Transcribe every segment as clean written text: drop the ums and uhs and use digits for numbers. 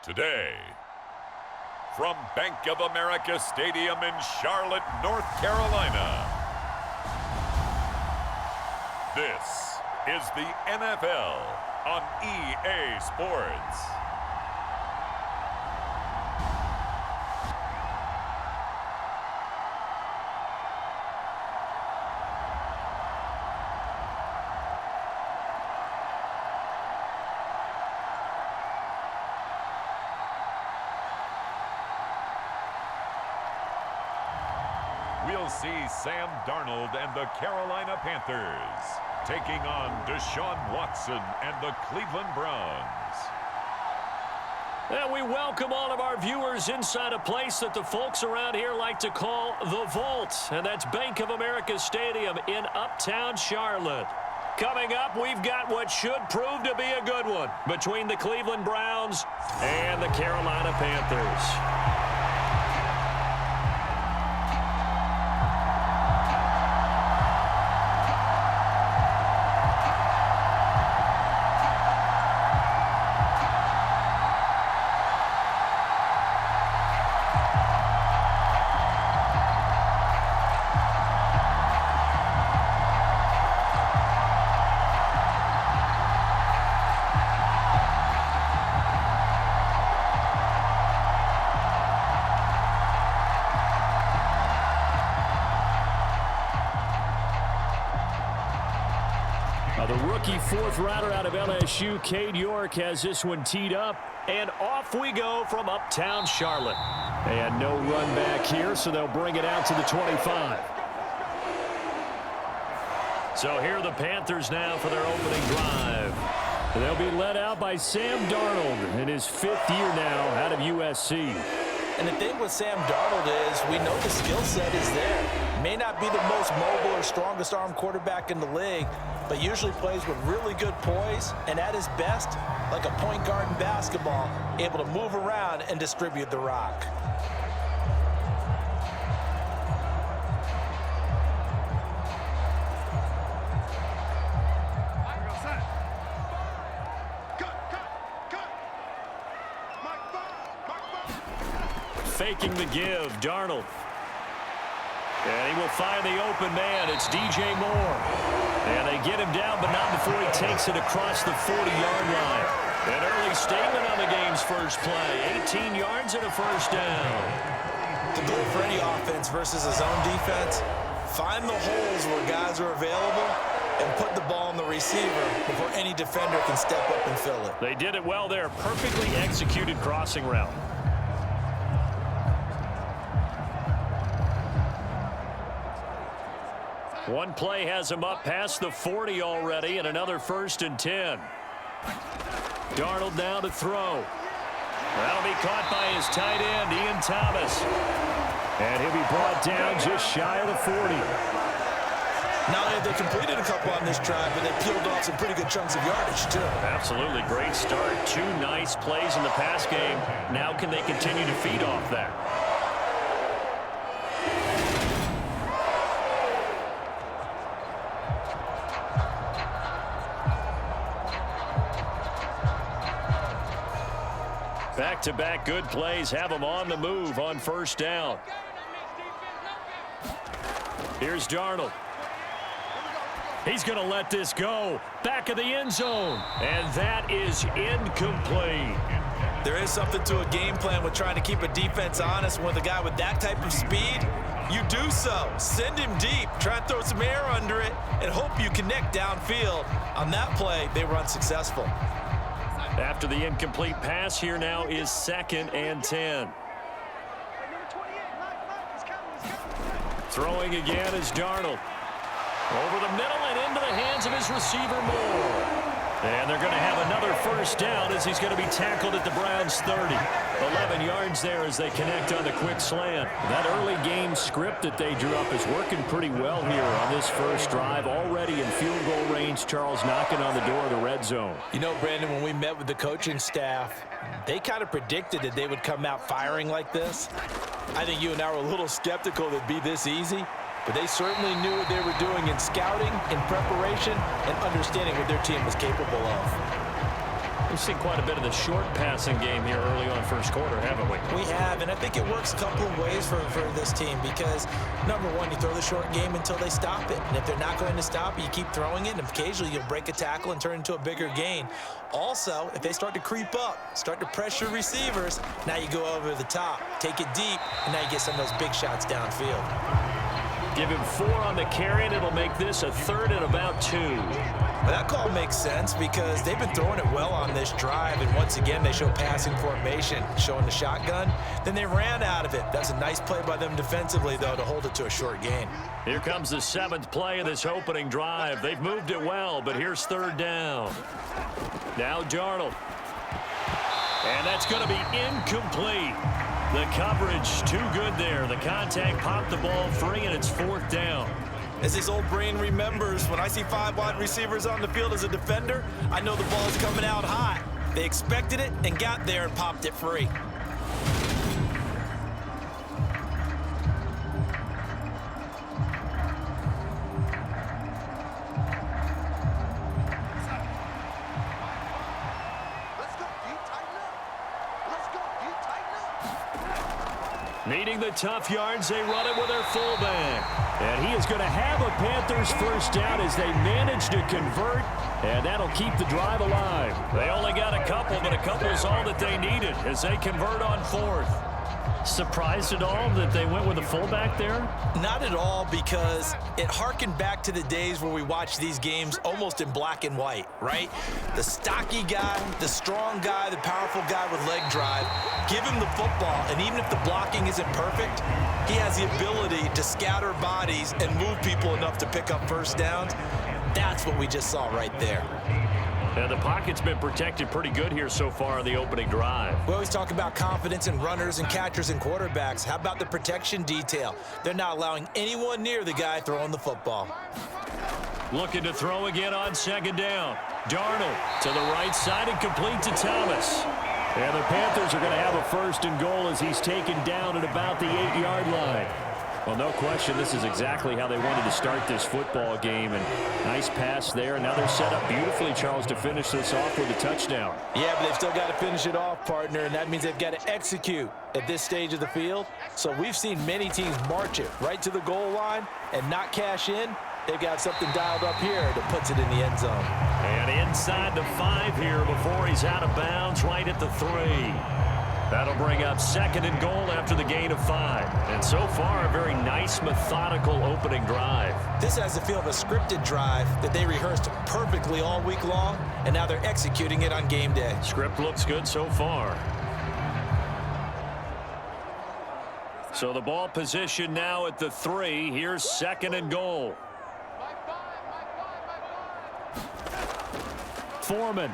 Today, from Bank of America Stadium in Charlotte, North Carolina, this is the NFL on EA Sports. We'll see Sam Darnold and the Carolina Panthers taking on Deshaun Watson and the Cleveland Browns. And we welcome all of our viewers inside a place that the folks around here like to call the Vault. And that's Bank of America Stadium in Uptown Charlotte. Coming up, we've got what should prove to be a good one between the Cleveland Browns and the Carolina Panthers. The rookie fourth rounder out of LSU, Cade York, has this one teed up. And off we go from Uptown Charlotte. And no run back here, so they'll bring it out to the 25. So here are the Panthers now for their opening drive. They'll be led out by Sam Darnold in his fifth year now out of USC. And the thing with Sam Darnold is we know the skill set is there. May not be the most mobile or strongest arm quarterback in the league, but usually plays with really good poise, and at his best, like a point guard in basketball, able to move around and distribute the rock. Faking the give, Darnold. And he will find the open man. It's DJ Moore. And they get him down, but not before he takes it across the 40-yard line. An early statement on the game's first play. 18 yards and a first down. The goal for any offense versus his own defense, find the holes where guys are available and put the ball on the receiver before any defender can step up and fill it. They did it well there. Perfectly executed crossing route. One play has him up past the 40 already, and another 1st and 10. Darnold now to throw. That'll be caught by his tight end, Ian Thomas. And he'll be brought down just shy of the 40. Not only have they completed a couple on this drive, but they peeled off some pretty good chunks of yardage, too. Absolutely. Great start. 2 nice plays in the pass game. Now can they continue to feed off that? Back-to-back good plays have them on the move on first down. Here's Darnold. He's going to let this go. Back of the end zone. And that is incomplete. There is something to a game plan with trying to keep a defense honest. With a guy with that type of speed, you do so. Send him deep. Try and throw some air under it and hope you connect downfield. On that play, they were unsuccessful. After the incomplete pass, here now is 2nd and 10. Throwing again is Darnold. Over the middle and into the hands of his receiver, Moore. And they're going to have another first down as he's going to be tackled at the Browns' 30. 11 yards there as they connect on the quick slant. That early game script that they drew up is working pretty well here on this first drive. Already in field goal range, Charles knocking on the door of the red zone. You know, Brandon, when we met with the coaching staff, they kind of predicted that they would come out firing like this. I think you and I were a little skeptical that it'd be this easy. But they certainly knew what they were doing in scouting, in preparation, and understanding what their team was capable of. We've seen quite a bit of the short passing game here early on first quarter, haven't we? We have, and I think it works a couple of ways for this team because, number one, you throw the short game until they stop it. And if they're not going to stop it, you keep throwing it, and occasionally you'll break a tackle and turn it into a bigger gain. Also, if they start to creep up, start to pressure receivers, now you go over the top, take it deep, and now you get some of those big shots downfield. Give him 4 on the carry, and it'll make this a 3rd and about 2. Well, that call makes sense because they've been throwing it well on this drive, and once again, they show passing formation, showing the shotgun. Then they ran out of it. That's a nice play by them defensively, though, to hold it to a short gain. Here comes the 7th play of this opening drive. They've moved it well, but here's 3rd down. Now Darnold. And that's going to be incomplete. The coverage too good there. The contact popped the ball free, and it's 4th down. As his old brain remembers, when I see 5 wide receivers on the field as a defender, I know the ball's coming out hot. They expected it and got there and popped it free. Needing the tough yards, they run it with their fullback. And he is going to have a Panthers first down as they manage to convert, and that'll keep the drive alive. They only got a couple, but a couple is all that they needed as they convert on 4th. Surprised at all that they went with a fullback there? Not at all, because it harkened back to the days where we watched these games almost in black and white, right? The stocky guy, the strong guy, the powerful guy with leg drive. Give him the football, and even if the blocking isn't perfect, he has the ability to scatter bodies and move people enough to pick up first downs. That's what we just saw right there. And the pocket's been protected pretty good here so far on the opening drive. We always talk about confidence in runners and catchers and quarterbacks. How about the protection detail? They're not allowing anyone near the guy throwing the football. Looking to throw again on 2nd down. Darnold to the right side and complete to Thomas. And the Panthers are going to have a 1st and goal as he's taken down at about the 8-yard line. Well, no question, this is exactly how they wanted to start this football game. And nice pass there. Now they're set up beautifully, Charles, to finish this off with a touchdown. Yeah, but they've still got to finish it off, partner, and that means they've got to execute at this stage of the field. So we've seen many teams march it right to the goal line and not cash in. They've got something dialed up here that puts it in the end zone. And inside the 5 here before he's out of bounds, right at the 3. That'll bring up 2nd and goal after the gain of 5. And so far, a very nice, methodical opening drive. This has the feel of a scripted drive that they rehearsed perfectly all week long, and now they're executing it on game day. Script looks good so far. So the ball position now at the 3. Here's 2nd and goal. Foreman.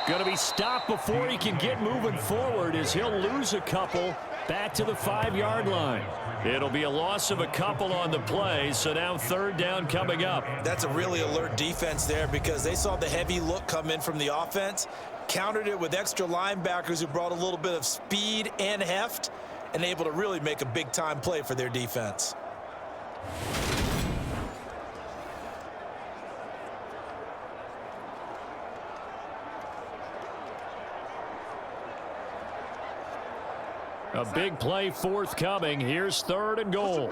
Going to be stopped before he can get moving forward as he'll lose a couple back to the 5-yard line. It'll be a loss of a couple on the play, so now 3rd down coming up. That's a really alert defense there because they saw the heavy look come in from the offense, countered it with extra linebackers who brought a little bit of speed and heft, and able to really make a big-time play for their defense. A big play forthcoming. Here's 3rd and goal.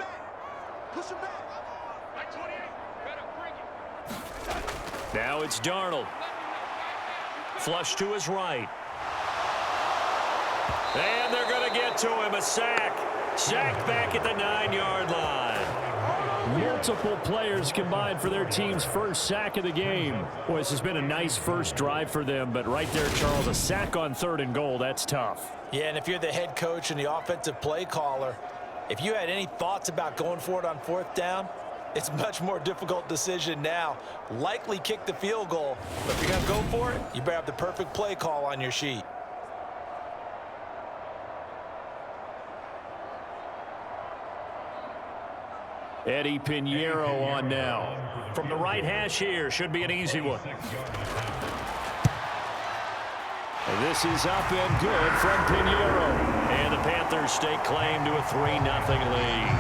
Now it's Darnold. Flush to his right. And they're going to get to him. A sack. Sacked back at the 9-yard line. Multiple players combined for their team's first sack of the game. Boy, this has been a nice first drive for them, but right there, Charles, a sack on 3rd and goal, that's tough. Yeah, and if you're the head coach and the offensive play caller, if you had any thoughts about going for it on 4th down, it's a much more difficult decision now. Likely kick the field goal, but if you're going to go for it, you better have the perfect play call on your sheet. Eddie Pinheiro on now. From the right hash here, should be an easy one. This is up and good from Pinheiro. And the Panthers stake claim to a 3-0 lead.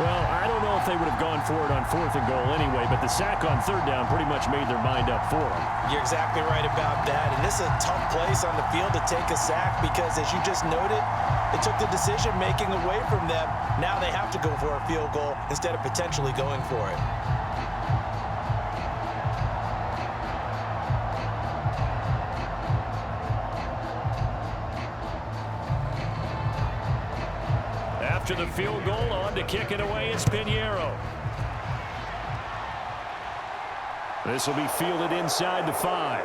Well, I don't know if they would have gone for it on 4th and goal anyway, but the sack on 3rd down pretty much made their mind up for them. You're exactly right about that, and this is a tough place on the field to take a sack because, as you just noted, it took the decision-making away from them. Now they have to go for a field goal instead of potentially going for it. After the field goal, on to kick it away is Pinheiro. This will be fielded inside the 5.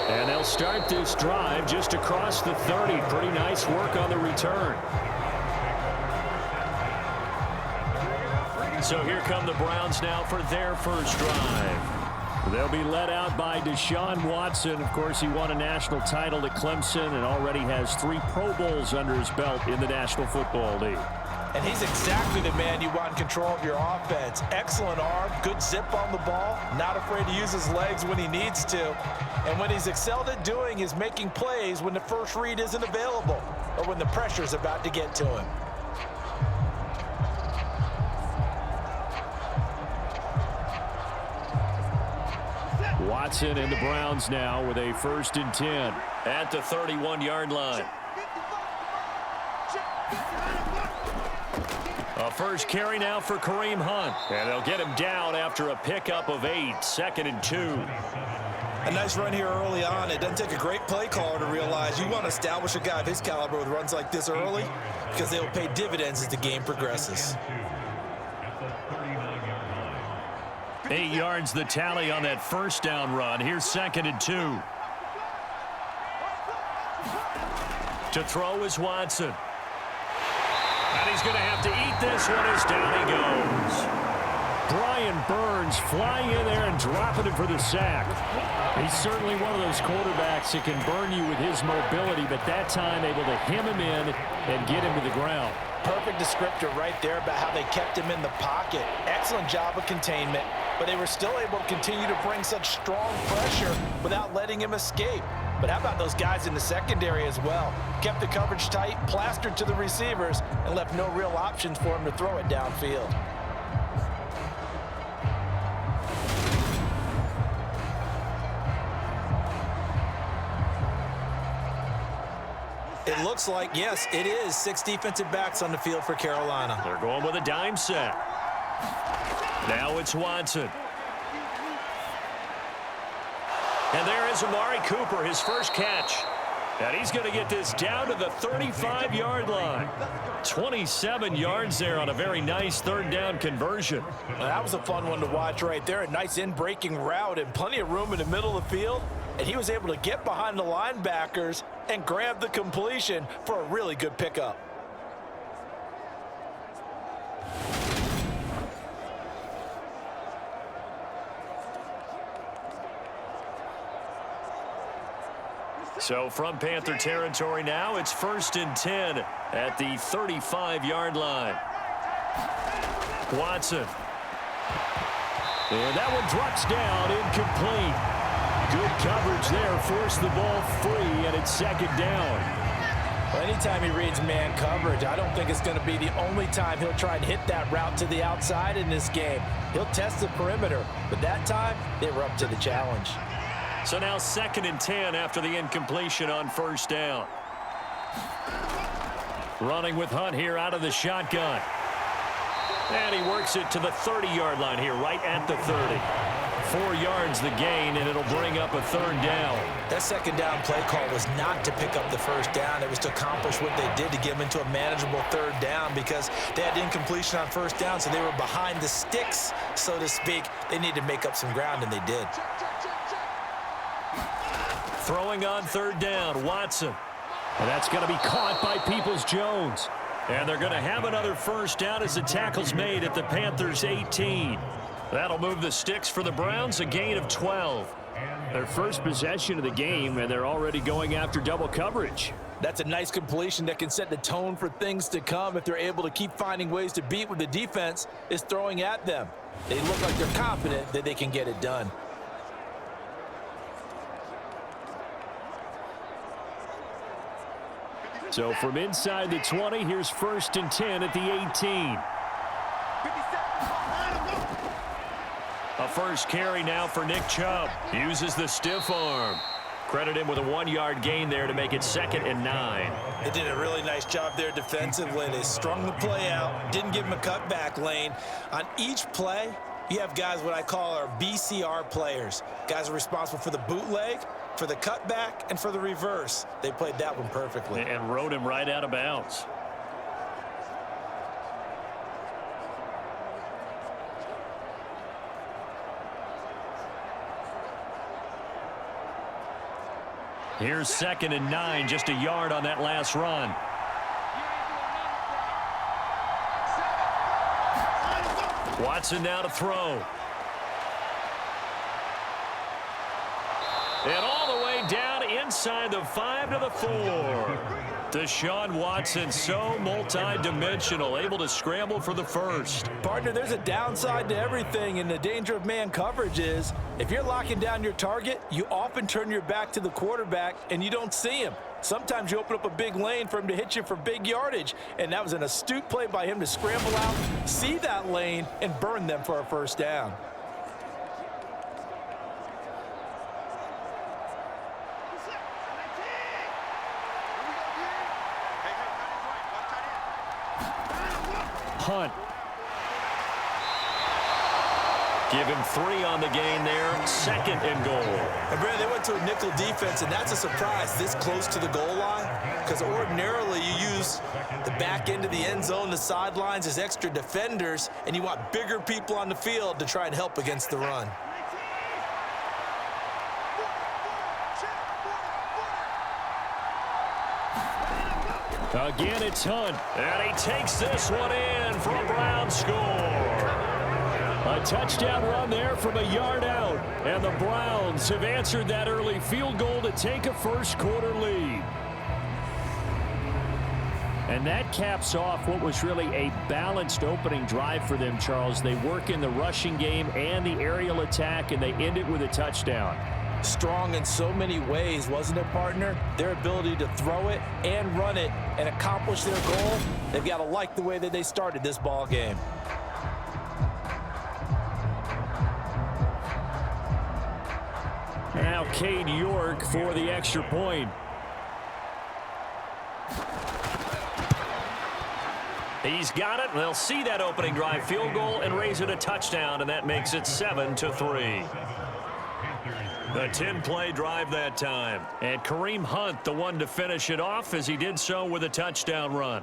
And they'll start this drive just across the 30. Pretty nice work on the return. So here come the Browns now for their first drive. They'll be led out by Deshaun Watson. Of course, he won a national title at Clemson and already has 3 Pro Bowls under his belt in the National Football League. And he's exactly the man you want in control of your offense. Excellent arm, good zip on the ball, not afraid to use his legs when he needs to. And what he's excelled at doing is making plays when the first read isn't available or when the pressure's about to get to him. Watson and the Browns now with a 1st and 10 at the 31-yard line. A first carry now for Kareem Hunt. And they'll get him down after a pickup of 8, 2nd and 2. A nice run here early on. It doesn't take a great play caller to realize you want to establish a guy of his caliber with runs like this early because they will pay dividends as the game progresses. 8 yards the tally on that 1st down run. Here's 2nd and 2. To throw is Watson. And he's going to have to eat this one as down he goes. Brian Burns flying in there and dropping him for the sack. He's certainly one of those quarterbacks that can burn you with his mobility, but that time able to hem him in and get him to the ground. Perfect descriptor right there about how they kept him in the pocket. Excellent job of containment, but they were still able to continue to bring such strong pressure without letting him escape. But how about those guys in the secondary as well? Kept the coverage tight, plastered to the receivers, and left no real options for him to throw it downfield. It looks like, yes, it is 6 defensive backs on the field for Carolina. They're going with a dime set. Now it's Watson. And there is Amari Cooper, his first catch. And he's going to get this down to the 35-yard line. 27 yards there on a very nice 3rd down conversion. Well, that was a fun one to watch right there. A nice in-breaking route and plenty of room in the middle of the field. And he was able to get behind the linebackers and grab the completion for a really good pickup. So from Panther territory now, it's 1st and 10 at the 35-yard line. Watson. And that one drops down, incomplete. Good coverage there, forced the ball free, and it's 2nd down. Well, anytime he reads man coverage, I don't think it's going to be the only time he'll try and hit that route to the outside in this game. He'll test the perimeter, but that time, they were up to the challenge. So now 2nd and 10 after the incompletion on 1st down. Running with Hunt here out of the shotgun. And he works it to the 30-yard line here, right at the 30. 4 yards the gain, and it'll bring up a 3rd down. That 2nd down play call was not to pick up the 1st down. It was to accomplish what they did to get them into a manageable 3rd down because they had incompletion on 1st down, so they were behind the sticks, so to speak. They needed to make up some ground, and they did. Throwing on 3rd down, Watson. And that's going to be caught by Peoples-Jones. And they're going to have another 1st down as the tackle's made at the Panthers' 18. That'll move the sticks for the Browns, a gain of 12. Their first possession of the game, and they're already going after double coverage. That's a nice completion that can set the tone for things to come if they're able to keep finding ways to beat what the defense is throwing at them. They look like they're confident that they can get it done. So from inside the 20, here's 1st and 10 at the 18. first carry now for Nick Chubb. Uses the stiff arm. Credit him with a 1-yard gain there to make it 2nd and 9. They did a really nice job there defensively. They strung the play out, didn't give him a cutback lane. On each play, you have guys what I call our BCR players. Guys are responsible for the bootleg, for the cutback, and for the reverse. They played that one perfectly. And rode him right out of bounds. Here's 2nd and 9, just a yard on that last run. Watson now to throw. And all the way down inside the 5 to the 4. Deshaun Watson, so multi-dimensional, able to scramble for the first. Partner, there's a downside to everything, and the danger of man coverage is if you're locking down your target, you often turn your back to the quarterback and you don't see him. Sometimes you open up a big lane for him to hit you for big yardage, and that was an astute play by him to scramble out, see that lane, and burn them for a first down. Hunt. Give him 3 on the gain there. 2nd and goal. And Brad, they went to a nickel defense, and that's a surprise this close to the goal line, because ordinarily you use the back end of the end zone, the sidelines as extra defenders, and you want bigger people on the field to try and help against the run. Again, it's Hunt. And he takes this one in for a Brown score. A touchdown run there from a yard out. And the Browns have answered that early field goal to take a first-quarter lead. And that caps off what was really a balanced opening drive for them, Charles. They work in the rushing game and the aerial attack, and they end it with a touchdown. Strong in so many ways, wasn't it, partner? Their ability to throw it and run it and accomplish their goal, they've got to like the way that they started this ball game. Now Cade York for the extra point. He's got it. They'll see that opening drive field goal and raise it a touchdown, and that makes it 7-3. A 10-play drive that time. And Kareem Hunt, the one to finish it off, as he did so with a touchdown run.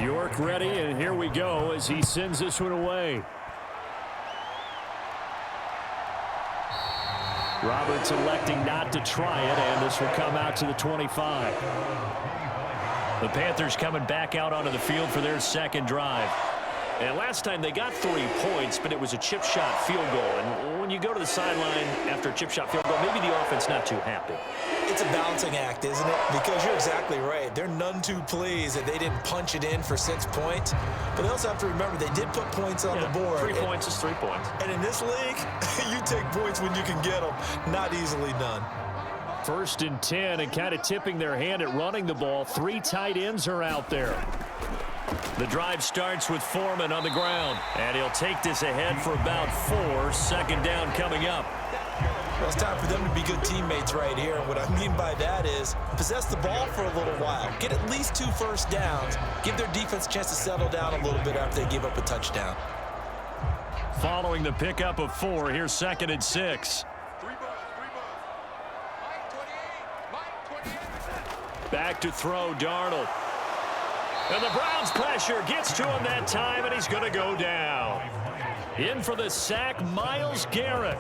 York ready, and here we go as he sends this one away. Roberts electing not to try it, and this will come out to the 25. The Panthers coming back out onto the field for their second drive. And last time they got 3 points, but it was a chip shot field goal. And when you go to the sideline after a chip shot field goal, maybe the offense not too happy. It's a balancing act, isn't it? Because you're exactly right. They're none too pleased that they didn't punch it in for 6 points. But they also have to remember they did put points on the board. 3 points is 3 points. And in this league, you take points when you can get them. Not easily done. 1st and 10, and kind of tipping their hand at running the ball. 3 tight ends are out there. The drive starts with Foreman on the ground, and he'll take this ahead for about 4. 2nd down coming up. Well, it's time for them to be good teammates right here. And what I mean by that is possess the ball for a little while. Get at least 2 first downs. Give their defense a chance to settle down a little bit after they give up a touchdown. Following the pickup of 4, here's 2nd and 6. Back to throw, Darnold. And the Browns pressure gets to him that time, and he's going to go down. In for the sack, Myles Garrett.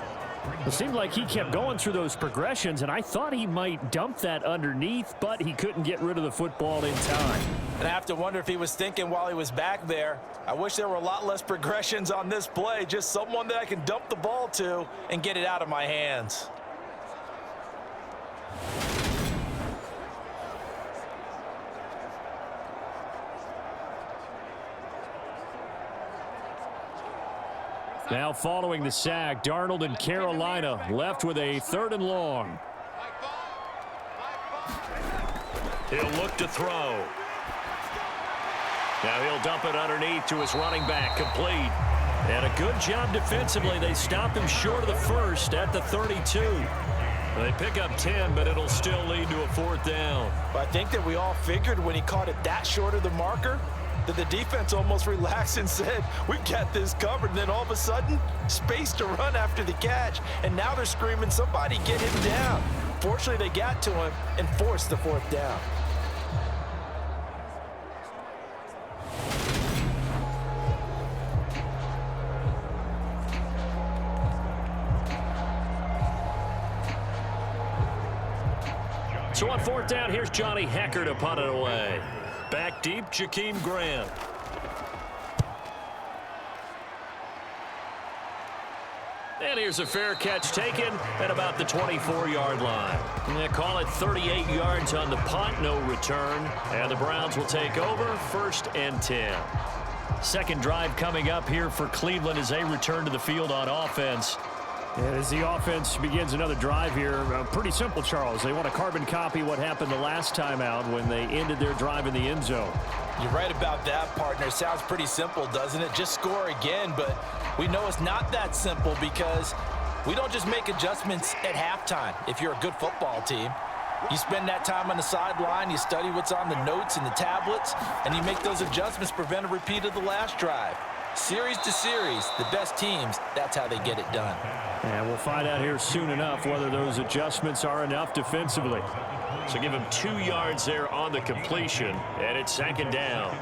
It seemed like he kept going through those progressions, and I thought he might dump that underneath, but he couldn't get rid of the football in time. And I have to wonder if he was thinking while he was back there, I wish there were a lot less progressions on this play, just someone that I can dump the ball to and get it out of my hands. Now following the sack, Darnold and Carolina left with a 3rd and long. He'll look to throw. Now he'll dump it underneath to his running back, complete. And a good job defensively. They stop him short of the first at the 32. They pick up 10, but it'll still lead to a 4th down. But I think that we all figured when he caught it that short of the marker, that the defense almost relaxed and said, we've got this covered. And then all of a sudden, space to run after the catch. And now they're screaming, somebody get him down. Fortunately, they got to him and forced the 4th down. So on 4th down, here's Johnny Hecker to punt it away. Back deep, Jakeem Grant. And here's a fair catch taken at about the 24-yard line. They call it 38 yards on the punt, no return. And the Browns will take over, 1st and 10. Second drive coming up here for Cleveland as they return to the field on offense. And as the offense begins another drive here, pretty simple, Charles. They want to carbon copy what happened the last time out when they ended their drive in the end zone. You're right about that, partner. Sounds pretty simple, doesn't it? Just score again, but we know it's not that simple because we don't just make adjustments at halftime. If you're a good football team, you spend that time on the sideline, you study what's on the notes and the tablets, and you make those adjustments, prevent a repeat of the last drive. Series to series, the best teams, that's how they get it done. And we'll find out here soon enough whether those adjustments are enough defensively. So give him 2 yards there on the completion, and it's 2nd down.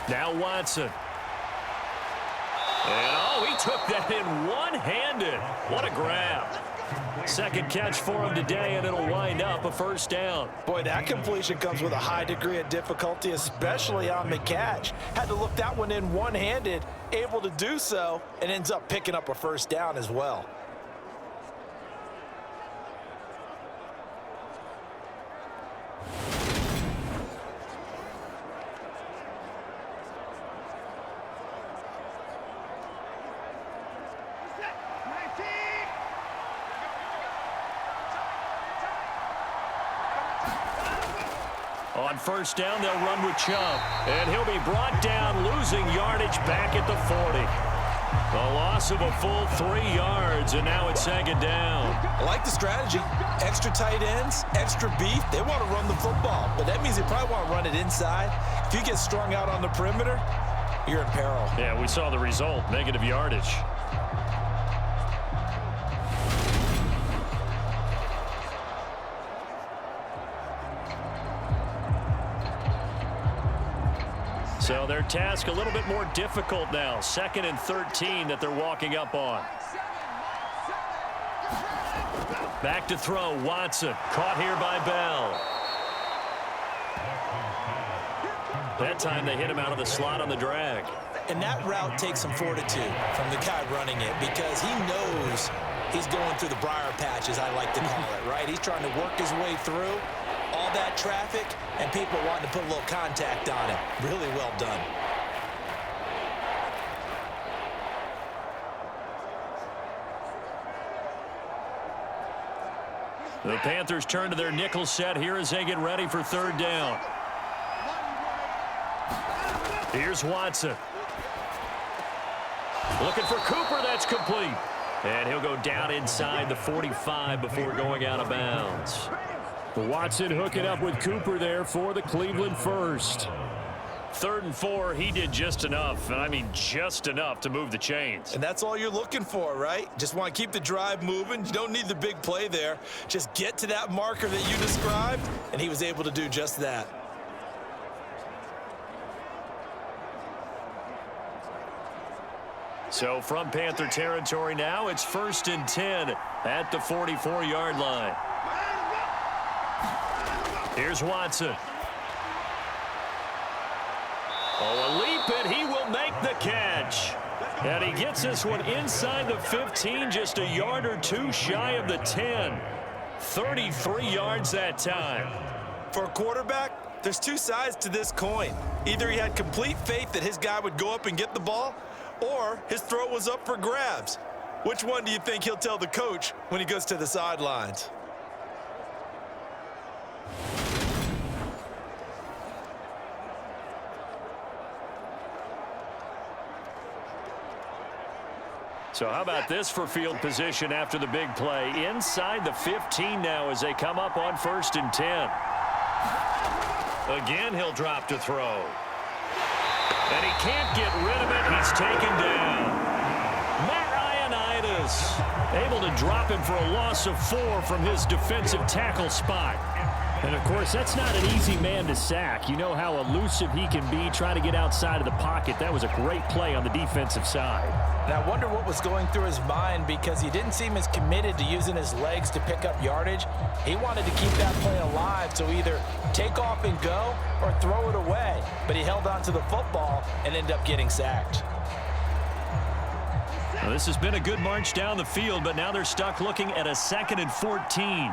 Now Watson. And, oh, he took that in one-handed. What a grab. Second catch for him today, and it'll wind up a 1st down. Boy, that completion comes with a high degree of difficulty, especially on the catch. Had to look that one in one-handed, able to do so, and ends up picking up a 1st down as well. On 1st down, they'll run with Chubb. And he'll be brought down, losing yardage back at the 40. A loss of a full 3 yards, and now it's 2nd down. I like the strategy. Extra tight ends, extra beef. They want to run the football, but that means they probably want to run it inside. If you get strung out on the perimeter, you're in peril. Yeah, we saw the result, negative yardage. So their task a little bit more difficult now. 2nd and 13 that they're walking up on. Back to throw, Watson. Caught here by Bell. That time they hit him out of the slot on the drag. And that route takes some fortitude from the guy running it because he knows he's going through the briar patch, as I like to call it, right? He's trying to work his way through all that traffic and people wanting to put a little contact on him. Really well done. The Panthers turn to their nickel set here as they get ready for 3rd down. Here's Watson. Looking for Cooper, that's complete. And he'll go down inside the 45 before going out of bounds. Watson hooking up with Cooper there for the Cleveland 1st. 3rd and 4, he did just enough, and I mean just enough to move the chains. And that's all you're looking for, right? Just want to keep the drive moving. You don't need the big play there. Just get to that marker that you described, and he was able to do just that. So from Panther territory now, it's 1st and 10 at the 44-yard line. Here's Watson. Oh, a leap, and he will make the catch. And he gets this one inside the 15, just a yard or two shy of the 10. 33 yards that time. For a quarterback, there's two sides to this coin. Either he had complete faith that his guy would go up and get the ball, or his throw was up for grabs. Which one do you think he'll tell the coach when he goes to the sidelines? So how about this for field position after the big play? Inside the 15 now as they come up on 1st and 10. Again, he'll drop to throw. And he can't get rid of it. He's taken down. Able to drop him for a loss of 4 from his defensive tackle spot. And, of course, that's not an easy man to sack. You know how elusive he can be trying to get outside of the pocket. That was a great play on the defensive side. And I wonder what was going through his mind, because he didn't seem as committed to using his legs to pick up yardage. He wanted to keep that play alive, so either take off and go or throw it away. But he held on to the football and ended up getting sacked. Well, this has been a good march down the field, but now they're stuck looking at a 2nd and 14.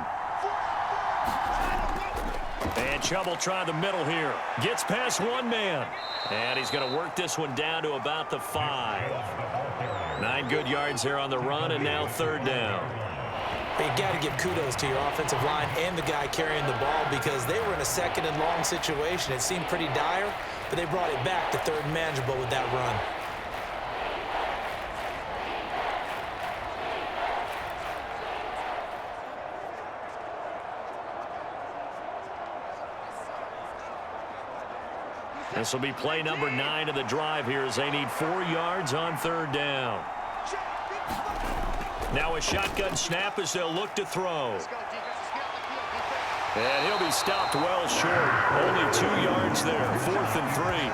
And Chubb will try the middle here. Gets past one man. And he's going to work this one down to about the 5. 9 good yards there on the run, and now 3rd down. You got to give kudos to your offensive line and the guy carrying the ball, because they were in a 2nd and long situation. It seemed pretty dire, but they brought it back to 3rd and manageable with that run. This will be play number 9 of the drive here as they need 4 yards on 3rd down. Now a shotgun snap as they'll look to throw. And he'll be stopped well short. Only 2 yards there. 4th and 3.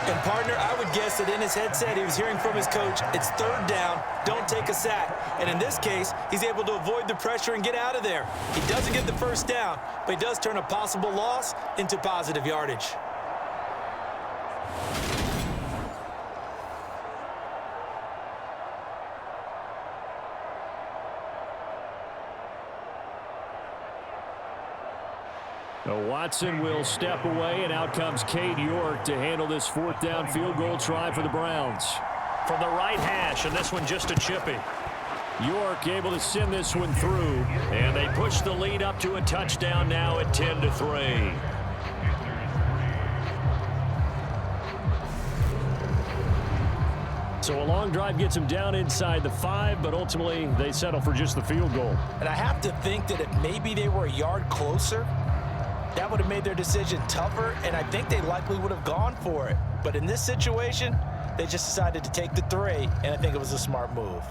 And, partner, I would guess that in his headset he was hearing from his coach, it's 3rd down, don't take a sack. And in this case, he's able to avoid the pressure and get out of there. He doesn't get the 1st down, but he does turn a possible loss into positive yardage. Watson will step away, and out comes Cade York to handle this 4th down field goal try for the Browns. From the right hash, and this one just a chippy. York able to send this one through, and they push the lead up to a touchdown now at 10-3. So a long drive gets them down inside the 5, but ultimately they settle for just the field goal. And I have to think that if maybe they were a yard closer, that would have made their decision tougher, and I think they likely would have gone for it. But in this situation, they just decided to take the 3, and I think it was a smart move.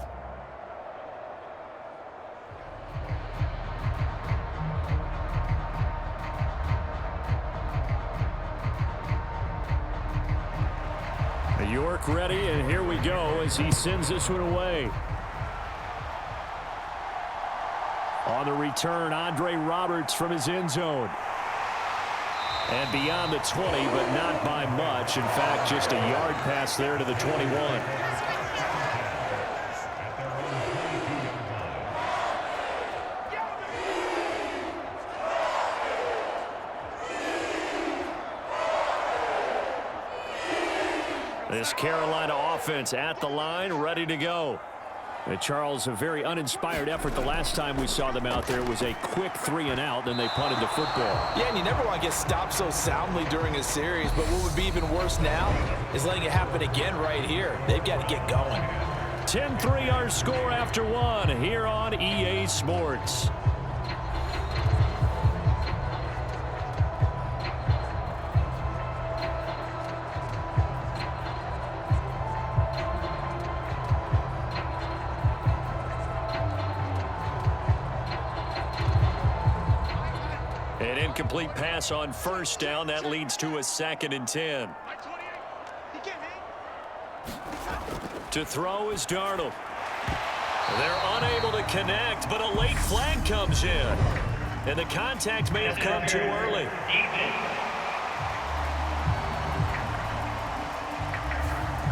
York ready, and here we go as he sends this one away. On the return, Andre Roberts from his end zone. And beyond the 20, but not by much. In fact, just a yard pass there to the 21. This Carolina offense at the line, ready to go. And Charles, a very uninspired effort the last time we saw them out there. It was a quick 3 and out, then they punted the football. Yeah, and you never want to get stopped so soundly during a series, but what would be even worse now is letting it happen again right here. They've got to get going. 10-3 our score after 1 here on EA Sports. An incomplete pass on first down. That leads to a 2nd and 10. To throw is Darnold. They're unable to connect, but a late flag comes in. And the contact may have come too early.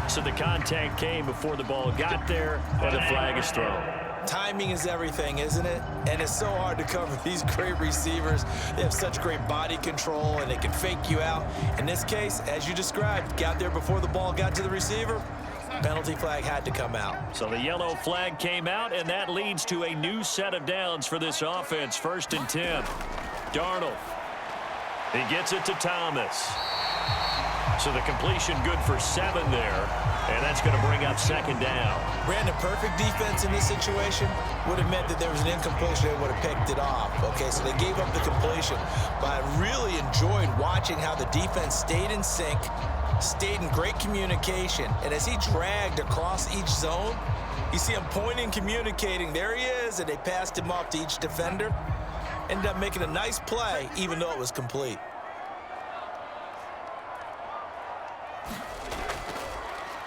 So the contact came before the ball got there, and the flag is thrown. Timing is everything, isn't it? And it's so hard to cover these great receivers. They have such great body control, and they can fake you out. In this case, as you described, got there before the ball got to the receiver. Penalty flag had to come out. So the yellow flag came out, and that leads to a new set of downs for this offense. 1st and 10. Darnold. He gets it to Thomas. So the completion good for 7 there, and that's going to bring up 2nd down. Brandon, perfect defense in this situation would have meant that there was an incompletion. They would have picked it off. Okay, so they gave up the completion. But I really enjoyed watching how the defense stayed in sync, stayed in great communication, and as he dragged across each zone, you see him pointing, communicating. There he is, and they passed him off to each defender. Ended up making a nice play, even though it was complete.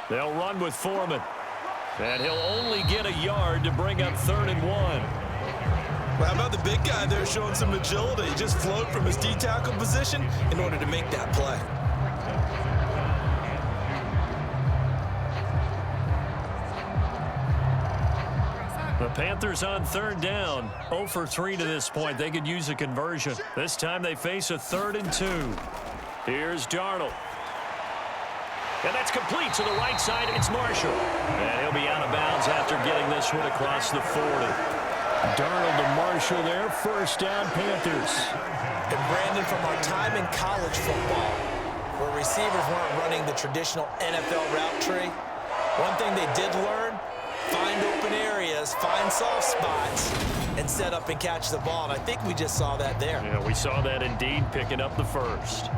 They'll run with Foreman. And he'll only get a yard to bring up 3rd and 1. Well, how about the big guy there showing some agility? He just flowed from his D-tackle position in order to make that play. The Panthers on 3rd down. 0 for 3 to this point. They could use a conversion. This time they face a 3rd and 2. Here's Darnold. And that's complete to the right side. It's Marshall. And he'll be out of bounds after getting this one across the 40. Darnold to Marshall there. 1st down, Panthers. And Brandon, from our time in college football, where receivers weren't running the traditional NFL route tree, one thing they did learn, find open areas, find soft spots, and set up and catch the ball. And I think we just saw that there. Yeah, we saw that indeed, picking up the 1st.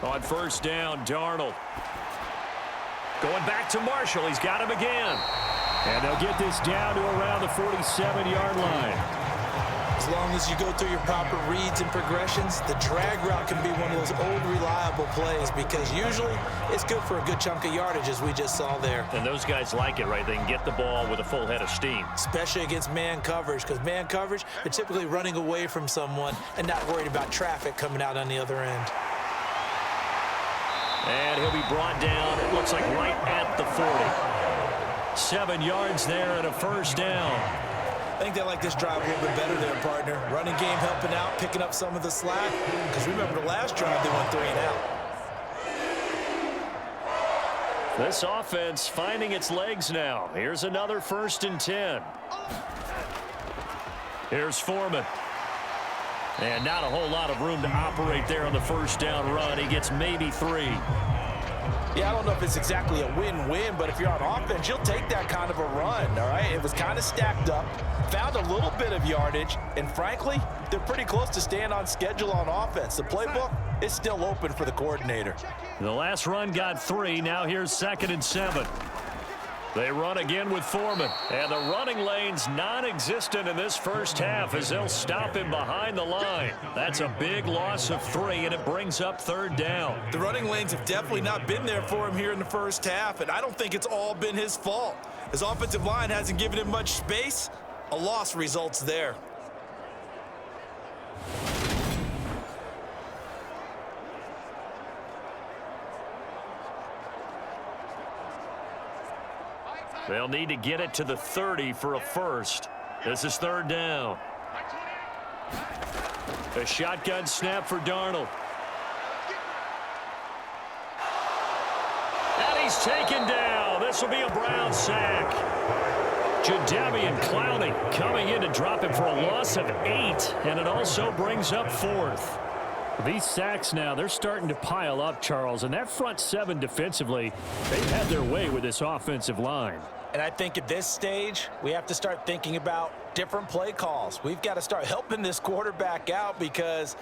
On 1st down, Darnold. Going back to Marshall. He's got him again. And they'll get this down to around the 47-yard line. As long as you go through your proper reads and progressions, the drag route can be one of those old reliable plays because usually it's good for a good chunk of yardage, as we just saw there. And those guys like it, right? They can get the ball with a full head of steam. Especially against man coverage, because man coverage, they're typically running away from someone and not worried about traffic coming out on the other end. And he'll be brought down, it looks like right at the 40. 7 yards there and a 1st down. I think they like this drive a little bit better there, partner. Running game helping out, picking up some of the slack. Because remember the last drive, they went 3 and out. This offense finding its legs now. Here's another 1st and 10. Here's Foreman. And not a whole lot of room to operate there on the 1st down run. He gets maybe 3. Yeah, I don't know if it's exactly a win-win, but if you're on offense, you'll take that kind of a run, all right? It was kind of stacked up, found a little bit of yardage, and frankly, they're pretty close to staying on schedule on offense. The playbook is still open for the coordinator. The last run got 3. Now here's 2nd and 7. They run again with Foreman. And the running lane's non-existent in this first half as they'll stop him behind the line. That's a big loss of 3, and it brings up 3rd down. The running lanes have definitely not been there for him here in the first half, and I don't think it's all been his fault. His offensive line hasn't given him much space. A loss results there. They'll need to get it to the 30 for a 1st. This is 3rd down. A shotgun snap for Darnold. And he's taken down. This will be a Brown sack. Jadeveon Clowney coming in to drop him for a loss of 8, and it also brings up 4th. These sacks now, they're starting to pile up, Charles, and that front 7 defensively, they've had their way with this offensive line. And I think at this stage, we have to start thinking about different play calls. We've got to start helping this quarterback out because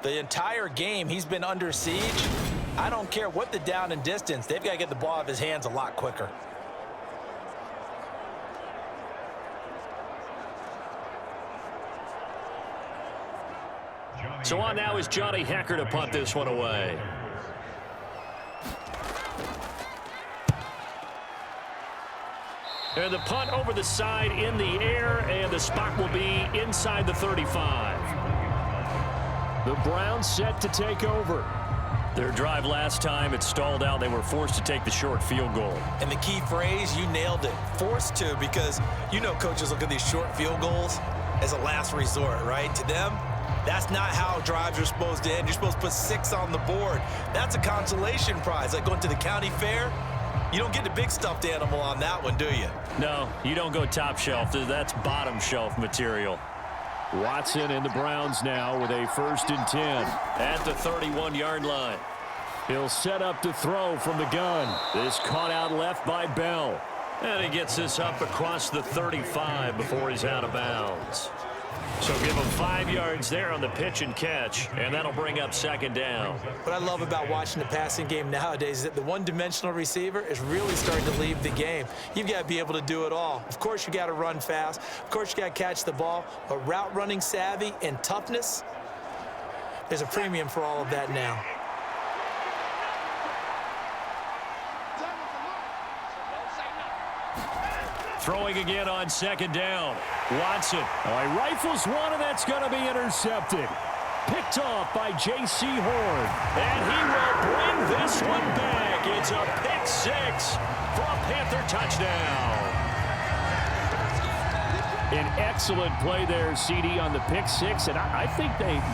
the entire game he's been under siege. I don't care what the down and distance. They've got to get the ball out of his hands a lot quicker. So on now is Johnny Hecker to punt this one away. And the punt over the side in the air, and the spot will be inside the 35. The Browns set to take over. Their drive last time, it stalled out. They were forced to take the short field goal. And the key phrase, you nailed it. Forced to, because you know coaches look at these short field goals as a last resort, right? To them, that's not how drives are supposed to end. You're supposed to put 6 on the board. That's a consolation prize. Like going to the county fair, you don't get the big stuffed animal on that one, do you? No, you don't go top shelf. That's bottom shelf material. Watson and the Browns now with a 1st and 10 at the 31-yard line. He'll set up to throw from the gun. This caught out left by Bell. And he gets this up across the 35 before he's out of bounds. So give him 5 yards there on the pitch and catch, and that'll bring up 2nd down. What I love about watching the passing game nowadays is that the one-dimensional receiver is really starting to leave the game. You've got to be able to do it all. Of course, you got to run fast. Of course, you got to catch the ball. But route running savvy and toughness, there's a premium for all of that now. Throwing again on 2nd down. Watson. Oh, he rifles one, and that's going to be intercepted. Picked off by J.C. Horn. And he will bring this one back. It's a pick 6 for a Panther touchdown. An excellent play there, CD, on the pick 6. And I think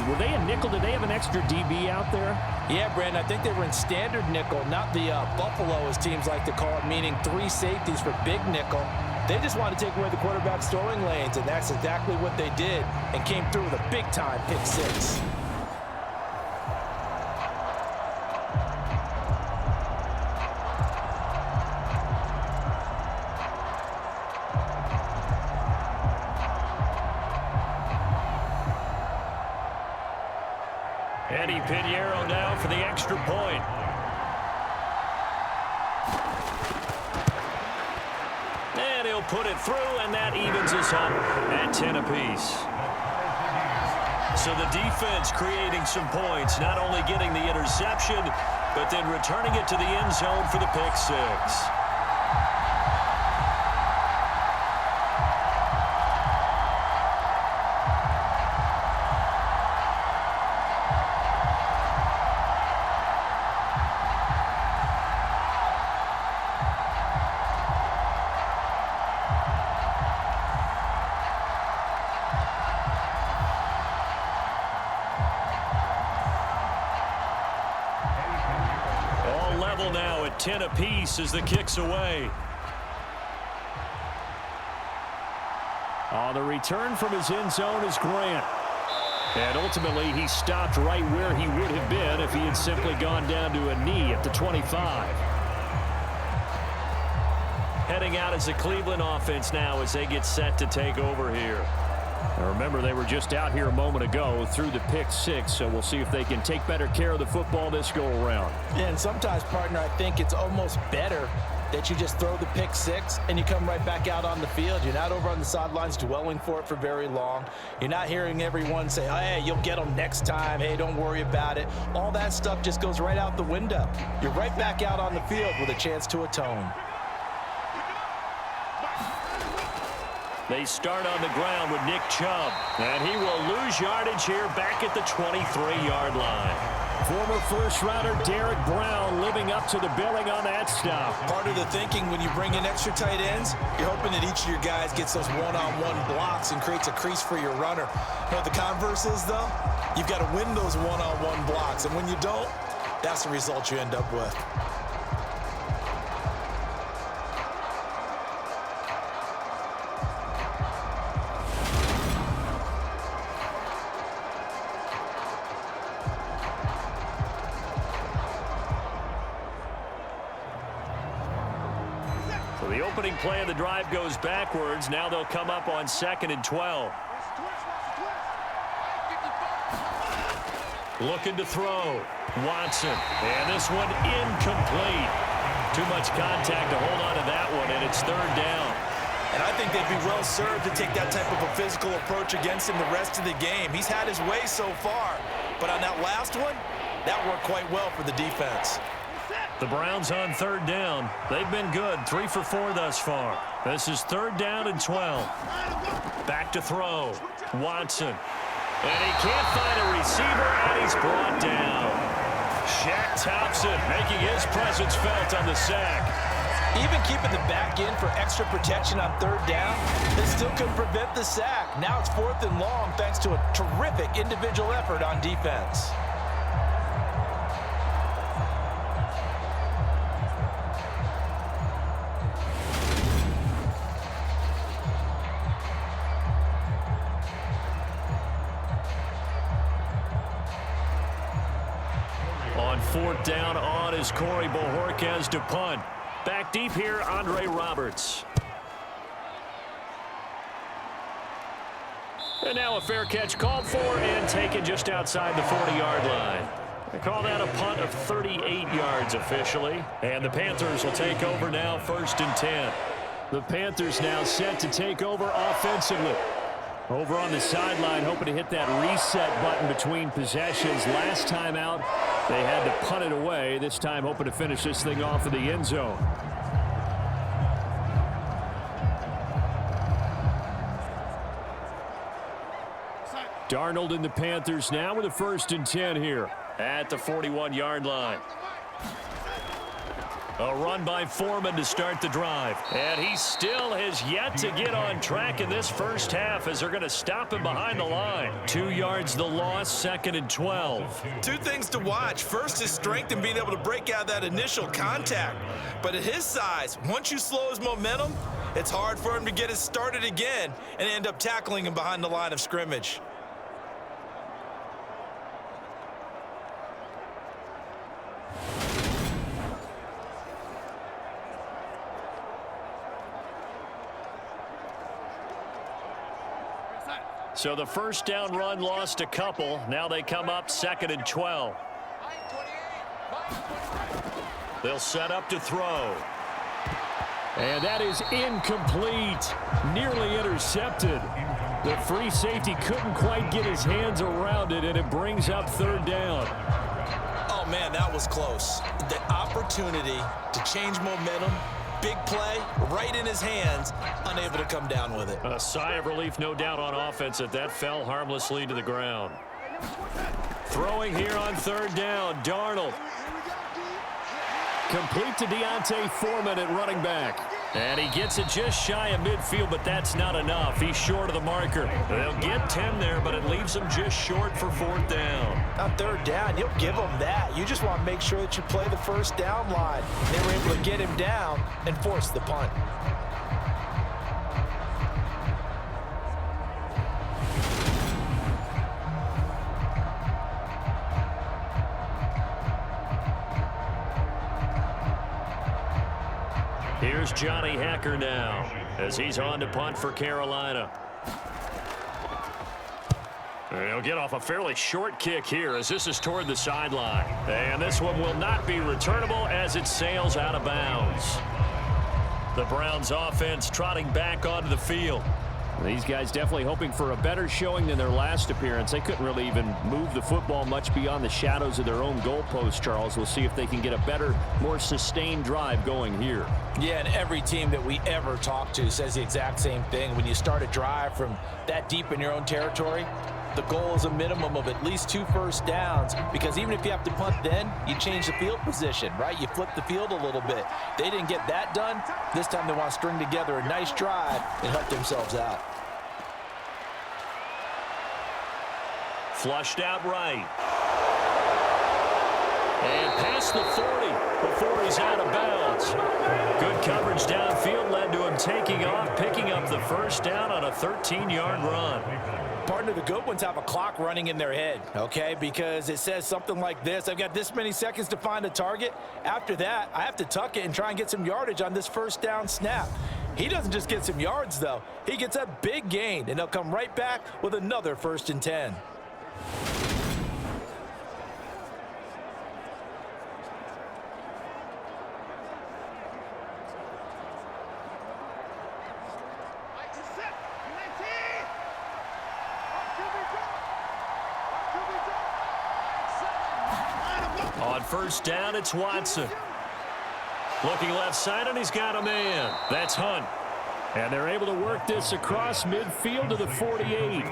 were they a nickel? Did they have an extra DB out there? Yeah, Brandon, I think they were in standard nickel, not the Buffalo, as teams like to call it, meaning 3 safeties for big nickel. They just wanted to take away the quarterback's throwing lanes, and that's exactly what they did, and came through with a big-time pick 6. Eddie Pinheiro now for the extra point. And he'll put it through, and that evens us up at 10 apiece. So the defense creating some points, not only getting the interception, but then returning it to the end zone for the pick 6. Now at 10 apiece as the kick's away. On the return from his end zone is Grant. And ultimately he stopped right where he would have been if he had simply gone down to a knee at the 25. Heading out as the Cleveland offense now as they get set to take over here. Now remember, they were just out here a moment ago through the pick 6, so we'll see if they can take better care of the football this go-around. Yeah, and sometimes, partner, I think it's almost better that you just throw the pick 6 and you come right back out on the field. You're not over on the sidelines dwelling for it for very long. You're not hearing everyone say, oh, hey, you'll get them next time. Hey, don't worry about it. All that stuff just goes right out the window. You're right back out on the field with a chance to atone. They start on the ground with Nick Chubb, and he will lose yardage here back at the 23-yard line. Former first-rounder Derek Brown living up to the billing on that stop. Part of the thinking when you bring in extra tight ends, you're hoping that each of your guys gets those one-on-one blocks and creates a crease for your runner. You know what the converse is, though? You've got to win those one-on-one blocks, and when you don't, that's the result you end up with. So the opening play of the drive goes backwards. Now they'll come up on 2nd and 12. Looking to throw. Watson, and this one incomplete. Too much contact to hold on to that one, and it's third down. And I think they'd be well served to take that type of a physical approach against him the rest of the game. He's had his way so far, but on that last one, that worked quite well for the defense. The Browns on third down. They've been good, 3 for 4 thus far. This is third down and 12. Back to throw. Watson. And he can't find a receiver, and he's brought down. Shaq Thompson making his presence felt on the sack. Even keeping the back in for extra protection on third down, they still couldn't prevent the sack. Now it's 4th and long thanks to a terrific individual effort on defense. On 4th down, on is Corey Bojorquez to punt. Back deep here, Andre Roberts. And now a fair catch called for and taken just outside the 40-yard line. They call that a punt of 38 yards officially. And the Panthers will take over now, 1st and 10. The Panthers now set to take over offensively. Over on the sideline, hoping to hit that reset button between possessions. Last time out, they had to punt it away. This time, hoping to finish this thing off in the end zone. Darnold and the Panthers now with a 1st and 10 here at the 41-yard line. A run by Foreman to start the drive. And he still has yet to get on track in this first half as they're going to stop him behind the line. 2 yards the loss, 2nd and 12. 2 things to watch. First, his strength in being able to break out that initial contact. But at his size, once you slow his momentum, it's hard for him to get it started again and end up tackling him behind the line of scrimmage. So the first down run lost a couple. Now they come up 2nd and 12. They'll set up to throw. And that is incomplete. Nearly intercepted. The free safety couldn't quite get his hands around it, and it brings up 3rd down. Oh, man, that was close. The opportunity to change momentum, big play, right in his hands, unable to come down with it. A sigh of relief, no doubt, on offense that fell harmlessly to the ground. Throwing here on 3rd down, Darnold. Complete to Deontay Foreman at running back. And he gets it just shy of midfield, but that's not enough. He's short of the marker. They'll get 10 there, but it leaves him just short for 4th down. On 3rd down, you'll give him that. You just want to make sure that you play the first down line. They were able to get him down and force the punt. Here's Johnny Hacker now as he's on to punt for Carolina. He'll get off a fairly short kick here as this is toward the sideline. And this one will not be returnable as it sails out of bounds. The Browns offense trotting back onto the field. These guys definitely hoping for a better showing than their last appearance. They couldn't really even move the football much beyond the shadows of their own goalpost, Charles. We'll see if they can get a better, more sustained drive going here. Yeah, and every team that we ever talk to says the exact same thing. When you start a drive from that deep in your own territory, the goal is a minimum of at least 2 first downs, because even if you have to punt then, you change the field position, right? You flip the field a little bit. They didn't get that done. This time they want to string together a nice drive and help themselves out. Flushed out right. And past the 40 before he's out of bounds. Good coverage downfield led to him taking off, picking up the first down on a 13-yard run. Partner, the good ones have a clock running in their head, okay? Because it says something like this: I've got this many seconds to find a target. After that, I have to tuck it and try and get some yardage on this first down snap. He doesn't just get some yards, though. He gets a big gain, and they'll come right back with another 1st and 10. On first down, it's Watson. Looking left side, and he's got a man. That's Hunt. And they're able to work this across midfield to the 48.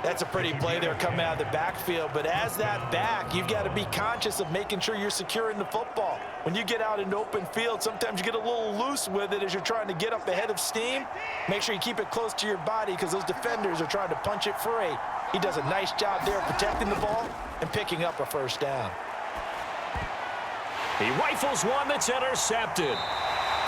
That's a pretty play there coming out of the backfield. But as that back, you've got to be conscious of making sure you're securing the football. When you get out in open field, sometimes you get a little loose with it as you're trying to get up ahead of steam. Make sure you keep it close to your body because those defenders are trying to punch it free. He does a nice job there protecting the ball and picking up a first down. He rifles one that's intercepted.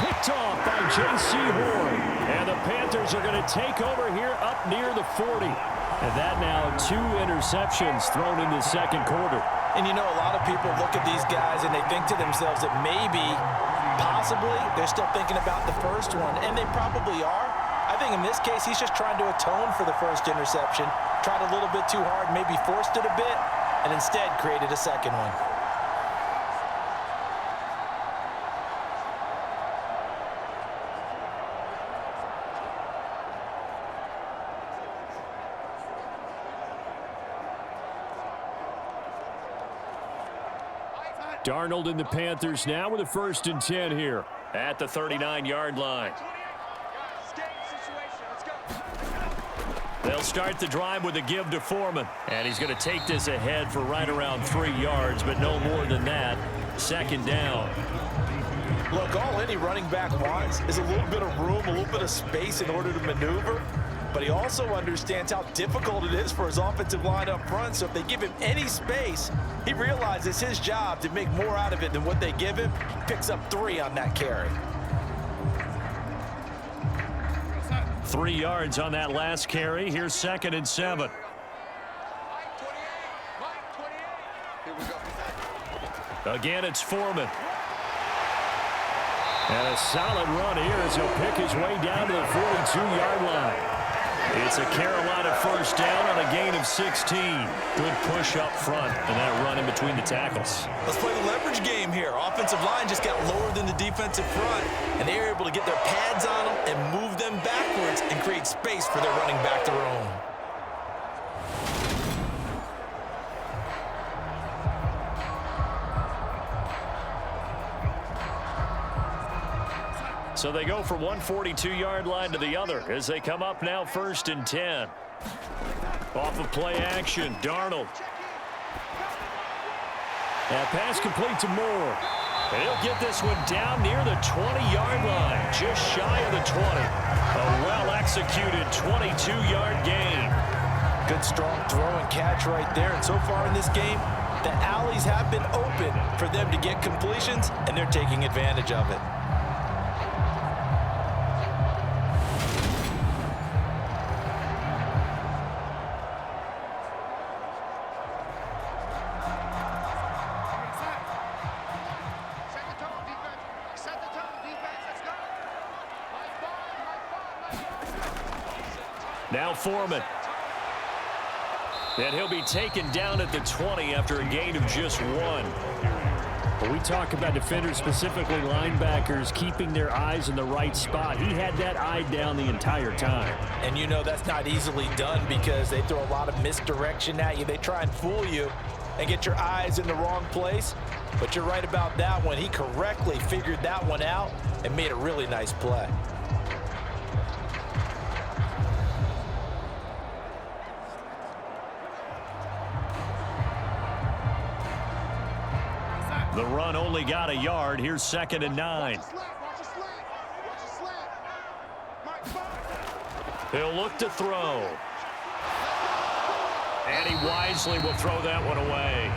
Picked off by J.C. Horn. And the Panthers are going to take over here up near the 40. And that now 2 interceptions thrown in the second quarter. And you know, a lot of people look at these guys and they think to themselves that maybe, possibly, they're still thinking about the first one. And they probably are. I think in this case, he's just trying to atone for the first interception. Tried a little bit too hard, maybe forced it a bit, and instead created a second one. Darnold and the Panthers now with a 1st and 10 here at the 39-yard line. They'll start the drive with a give to Foreman. And he's going to take this ahead for right around 3 yards, but no more than that. 2nd down. Look, all any running back wants is a little bit of room, a little bit of space in order to maneuver. But he also understands how difficult it is for his offensive line up front. So if they give him any space, he realizes his job to make more out of it than what they give him. Picks up 3 on that carry. 3 yards on that last carry. Here's 2nd and 7. Again, it's Foreman. And a solid run here as he'll pick his way down to the 42-yard line. It's a Carolina first down on a gain of 16. Good push up front and that run in between the tackles. Let's play the leverage game here. Offensive line just got lower than the defensive front, and they were able to get their pads on them and move them backwards and create space for their running back to roam. So they go from one 42-yard line to the other as they come up now 1st and 10. Off of play action, Darnold. That pass complete to Moore. And he'll get this one down near the 20-yard line, just shy of the 20. A well-executed 22-yard gain. Good strong throw and catch right there. And so far in this game, the alleys have been open for them to get completions, and they're taking advantage of it. Now Foreman. And he'll be taken down at the 20 after a gain of just 1. When we talk about defenders, specifically linebackers, keeping their eyes in the right spot, he had that eye down the entire time. And you know that's not easily done because they throw a lot of misdirection at you. They try and fool you and get your eyes in the wrong place. But you're right about that one. He correctly figured that one out and made a really nice play. The run only got a yard. Here's 2nd and 9. He'll look to throw. And he wisely will throw that one away.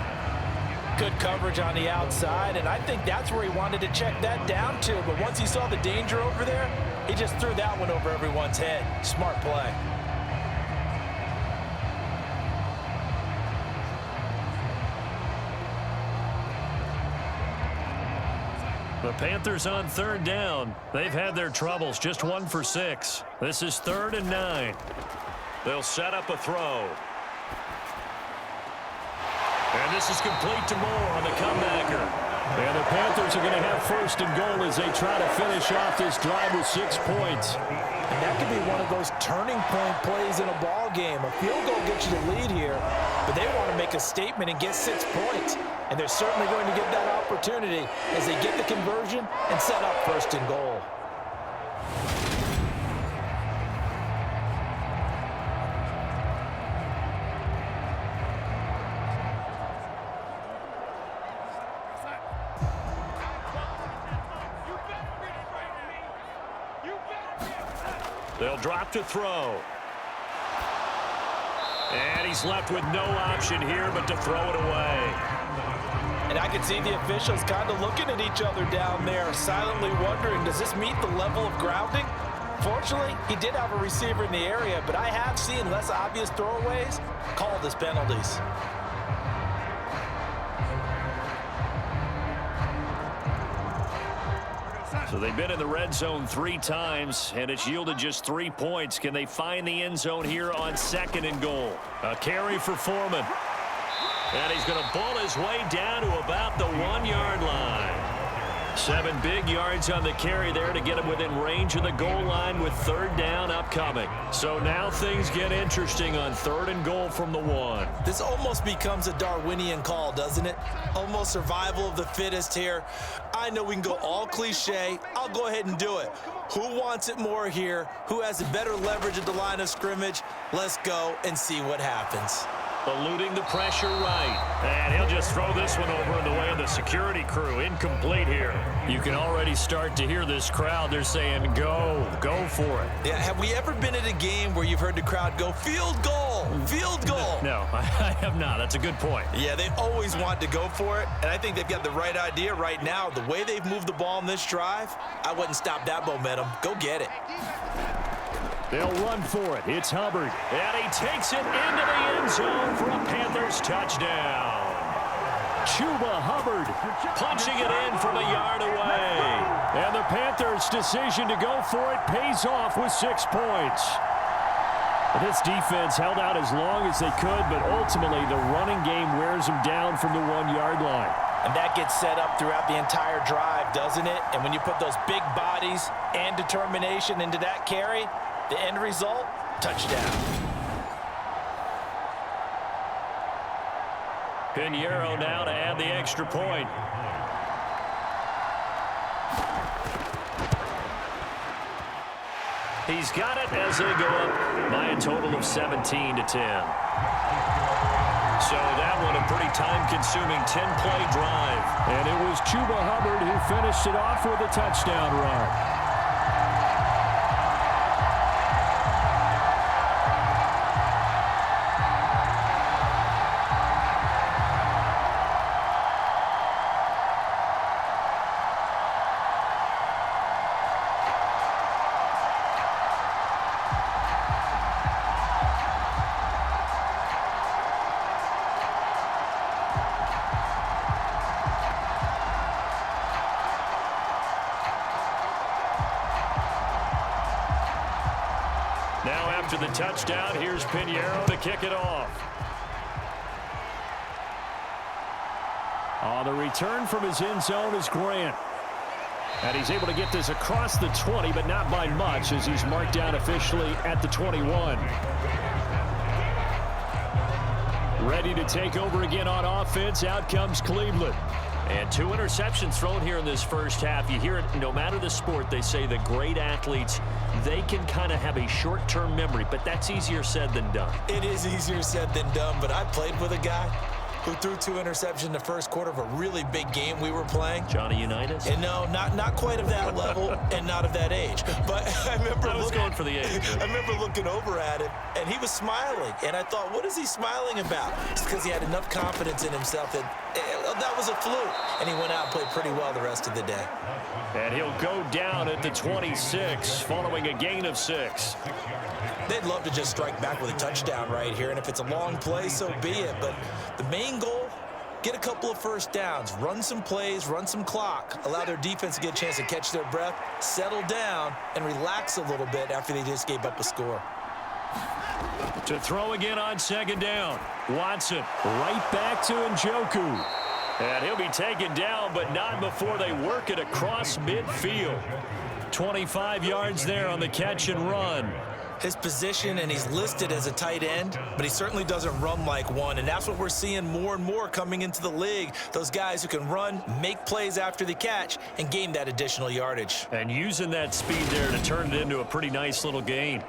Good coverage on the outside, and I think that's where he wanted to check that down to. But once he saw the danger over there, he just threw that one over everyone's head. Smart play. The Panthers on 3rd down. They've had their troubles, just 1 for 6. This is 3rd and 9. They'll set up a throw. And this is complete to Moore on the comebacker. And the Panthers are going to have first and goal as they try to finish off this drive with 6 points. And that could be one of those turning point plays in a ball game. A field goal gets you the lead here, but they want to make a statement and get 6 points. And they're certainly going to get that opportunity as they get the conversion and set up first and goal. They'll drop to throw. And he's left with no option here but to throw it away. And I can see the officials kind of looking at each other down there, silently wondering, does this meet the level of grounding? Fortunately, he did have a receiver in the area, but I have seen less obvious throwaways called as penalties. So they've been in the red zone 3 times, and it's yielded just 3 points. Can they find the end zone here on second and goal? A carry for Foreman. And he's going to ball his way down to about the 1-yard line. 7 big yards on the carry there to get him within range of the goal line with third down upcoming. So now things get interesting on third and goal from the 1. This almost becomes a Darwinian call, doesn't it? Almost survival of the fittest here. I know we can go all cliche. I'll go ahead and do it. Who wants it more here? Who has a better leverage at the line of scrimmage? Let's go and see what happens. Eluding the pressure right. And he'll just throw this one over in the way of the security crew. Incomplete here. You can already start to hear this crowd. They're saying, go for it. Yeah, have we ever been at a game where you've heard the crowd go, field goal, field goal? No, I have not. That's a good point. Yeah, they always want to go for it, and I think they've got the right idea right now. The way they've moved the ball in this drive, I wouldn't stop that momentum. Go get it. They'll run for it. It's Hubbard. And he takes it into the end zone for a Panthers touchdown. Chuba Hubbard punching it in from a yard away. And the Panthers' decision to go for it pays off with 6 points. This defense held out as long as they could, but ultimately the running game wears them down from the 1-yard line. And that gets set up throughout the entire drive, doesn't it? And when you put those big bodies and determination into that carry, the end result, touchdown. Pinheiro now to add the extra point. He's got it as they go up by a total of 17-10. So that one a pretty time-consuming 10-play drive. And it was Chuba Hubbard who finished it off with a touchdown run. Now after the touchdown, here's Pinheiro to kick it off. On the return from his end zone is Grant. And he's able to get this across the 20, but not by much as he's marked down officially at the 21. Ready to take over again on offense. Out comes Cleveland. And 2 interceptions thrown here in this first half. You hear it no matter the sport. They say the great athletes, they can kind of have a short-term memory, but that's easier said than done. It is easier said than done, but I played with a guy who threw 2 interceptions in the first quarter of a really big game we were playing. Johnny Unitas? And no, not quite of that level and not of that age. But I remember going for the age. I remember looking over at him, and he was smiling. And I thought, what is he smiling about? It's because he had enough confidence in himself that was a fluke. And he went out and played pretty well the rest of the day. And he'll go down at the 26 following a gain of 6. They'd love to just strike back with a touchdown right here, and if it's a long play, so be it. But the main goal, get a couple of first downs, run some plays, run some clock, allow their defense to get a chance to catch their breath, settle down, and relax a little bit after they just gave up a score. To throw again on second down. Watson right back to Njoku. And he'll be taken down, but not before they work it across midfield. 25 yards there on the catch and run. His position, and he's listed as a tight end, but he certainly doesn't run like one, and that's what we're seeing more and more coming into the league. Those guys who can run, make plays after the catch, and gain that additional yardage. And using that speed there to turn it into a pretty nice little gain.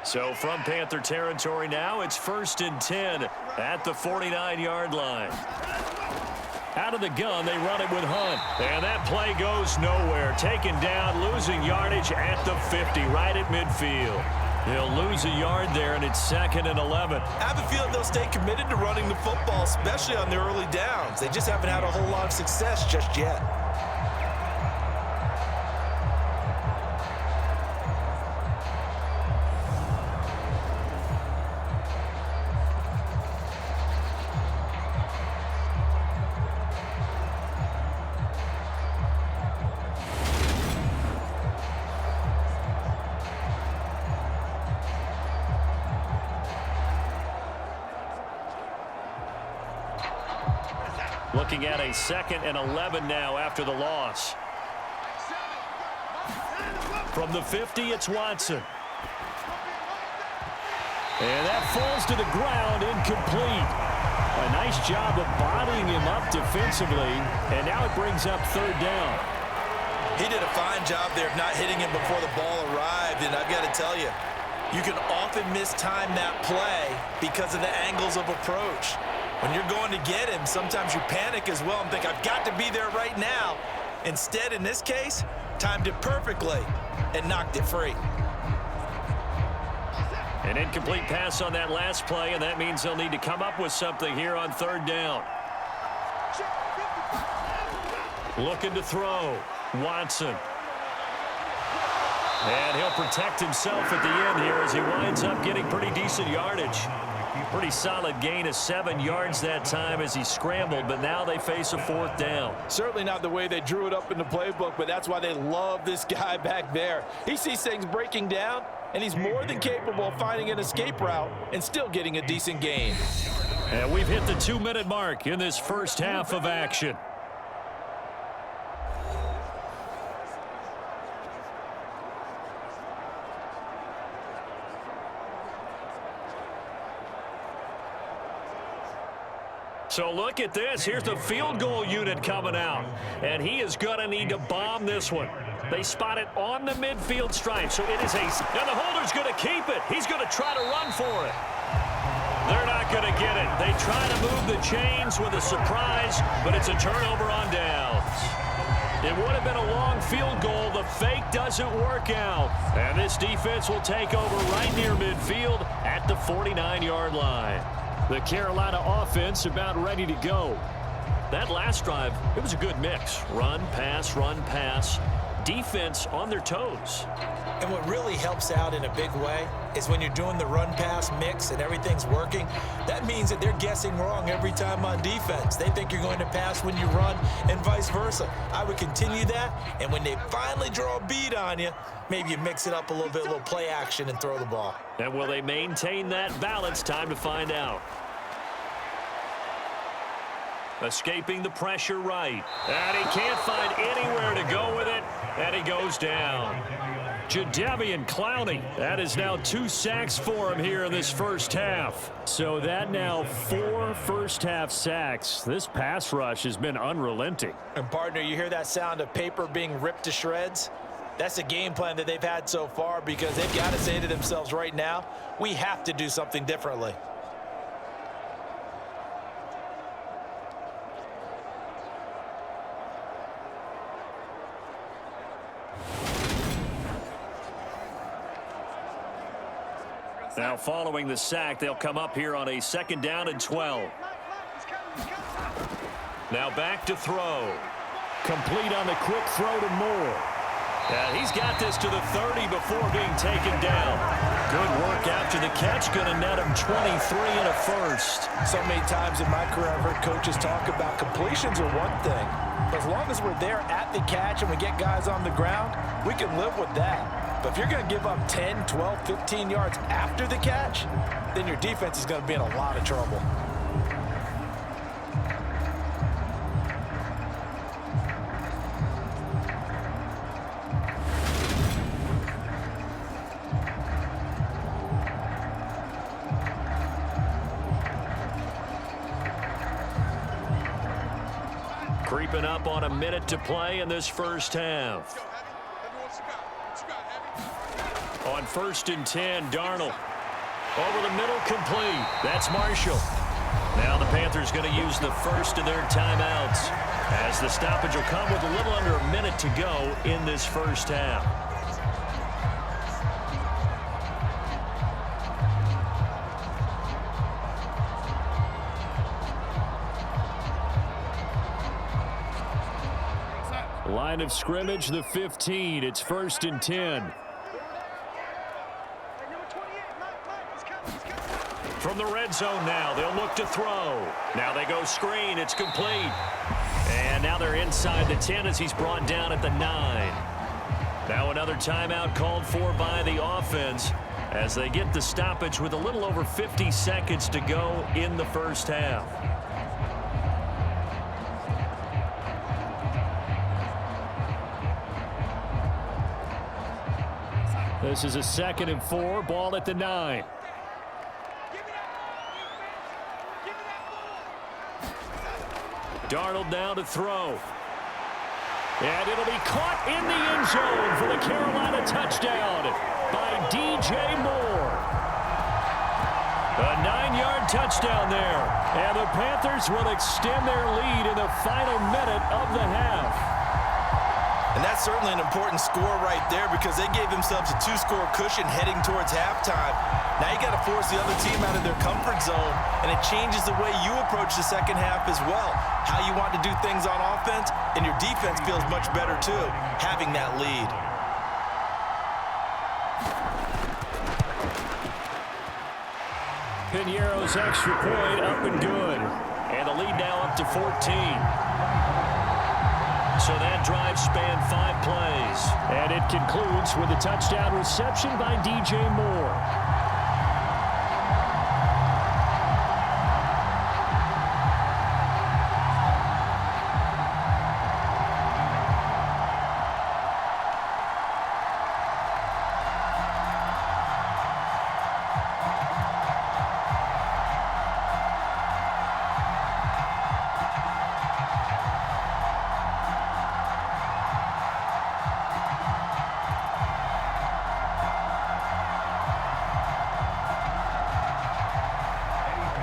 So from Panther territory now, it's 1st and 10 at the 49-yard line. Out of the gun, they run it with Hunt. And that play goes nowhere. Taken down, losing yardage at the 50, right at midfield. They'll lose a yard there, and it's 2nd and 11. I have a feeling they'll stay committed to running the football, especially on the early downs. They just haven't had a whole lot of success just yet. Looking at a 2nd and 11 now after the loss. From the 50, it's Watson. And that falls to the ground, incomplete. A nice job of bodying him up defensively, and now it brings up 3rd down. He did a fine job there of not hitting him before the ball arrived, and I've got to tell you, you can often mistime that play because of the angles of approach. When you're going to get him, sometimes you panic as well and think, I've got to be there right now. Instead, in this case, timed it perfectly and knocked it free. An incomplete pass on that last play, and that means they'll need to come up with something here on 3rd down. Looking to throw. Watson. And he'll protect himself at the end here as he winds up getting pretty decent yardage. Pretty solid gain of 7 yards that time as he scrambled, but now they face a 4th down. Certainly not the way they drew it up in the playbook, but that's why they love this guy back there. He sees things breaking down, and he's more than capable of finding an escape route and still getting a decent gain. And we've hit the 2-minute mark in this first half of action. So look at this. Here's the field goal unit coming out. And he is going to need to bomb this one. They spot it on the midfield stripe. So it is and the holder's going to keep it. He's going to try to run for it. They're not going to get it. They try to move the chains with a surprise, but it's a turnover on downs. It would have been a long field goal. The fake doesn't work out. And this defense will take over right near midfield at the 49-yard line. The Carolina offense about ready to go. That last drive, it was a good mix. Run, pass, defense on their toes. And what really helps out in a big way is when you're doing the run-pass mix and everything's working, that means that they're guessing wrong every time on defense. They think you're going to pass when you run and vice versa. I would continue that, and when they finally draw a bead on you, maybe you mix it up a little bit, a little play action and throw the ball. And will they maintain that balance? Time to find out. Escaping the pressure right. And he can't find anywhere to go with it, and he goes down. Jadeveon Clowney, that is now 2 sacks for him here in this first half. So that now 4 first-half sacks. This pass rush has been unrelenting. And, partner, you hear that sound of paper being ripped to shreds? That's the game plan that they've had so far because they've got to say to themselves right now, we have to do something differently. Now following the sack, they'll come up here on a 2nd down and 12. Now back to throw. Complete on the quick throw to Moore. And he's got this to the 30 before being taken down. Good work after the catch. Going to net him 23 and a first. So many times in my career I've heard coaches talk about completions are one thing. But as long as we're there at the catch and we get guys on the ground, we can live with that. But if you're going to give up 10, 12, 15 yards after the catch, then your defense is going to be in a lot of trouble. Creeping up on a minute to play in this first half. On 1st and 10, Darnold. Over the middle, complete. That's Marshall. Now the Panthers going to use the first of their timeouts, as the stoppage will come with a little under a minute to go in this first half. Line of scrimmage, the 15. It's 1st and 10. From the red zone now, they'll look to throw. Now they go screen. It's complete. And now they're inside the 10 as he's brought down at the 9. Now another timeout called for by the offense as they get the stoppage with a little over 50 seconds to go in the first half. This is a 2nd and 4, ball at the 9. Darnold now to throw. And it'll be caught in the end zone for the Carolina touchdown by DJ Moore. A 9-yard touchdown there. And the Panthers will extend their lead in the final minute of the half. And that's certainly an important score right there because they gave themselves a 2-score cushion heading towards halftime. Now you got to force the other team out of their comfort zone, and it changes the way you approach the second half as well. How you want to do things on offense, and your defense feels much better too, having that lead. Piñeiro's extra point up and good. And the lead now up to 14. So that drive spanned 5 plays. And it concludes with a touchdown reception by DJ Moore.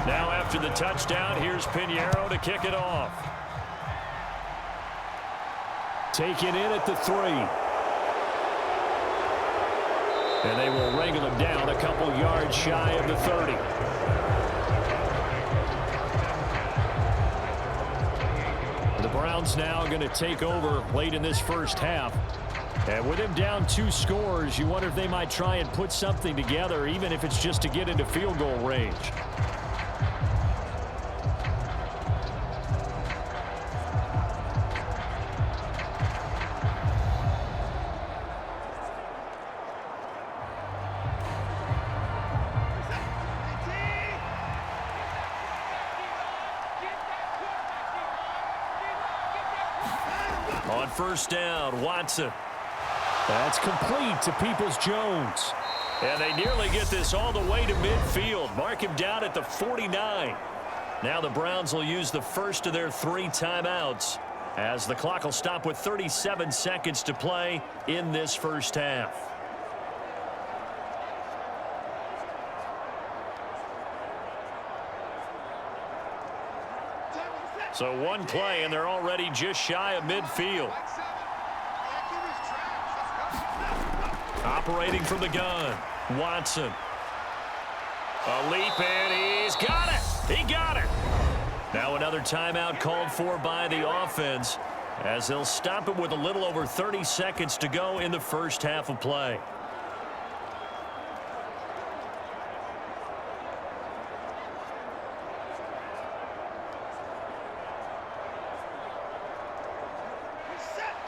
Now after the touchdown, here's Piñeiro to kick it off. Taken in at the 3. And they will wrangle him down a couple yards shy of the 30. The Browns now going to take over late in this first half. And with him down 2 scores, you wonder if they might try and put something together, even if it's just to get into field goal range. On first down, Watson. That's complete to Peoples-Jones. And they nearly get this all the way to midfield. Mark him down at the 49. Now the Browns will use the first of their 3 timeouts as the clock will stop with 37 seconds to play in this first half. So 1 play, and they're already just shy of midfield. Operating from the gun, Watson. A leap, and he's got it. He got it. Now another timeout called for by the offense as they'll stop it with a little over 30 seconds to go in the first half of play.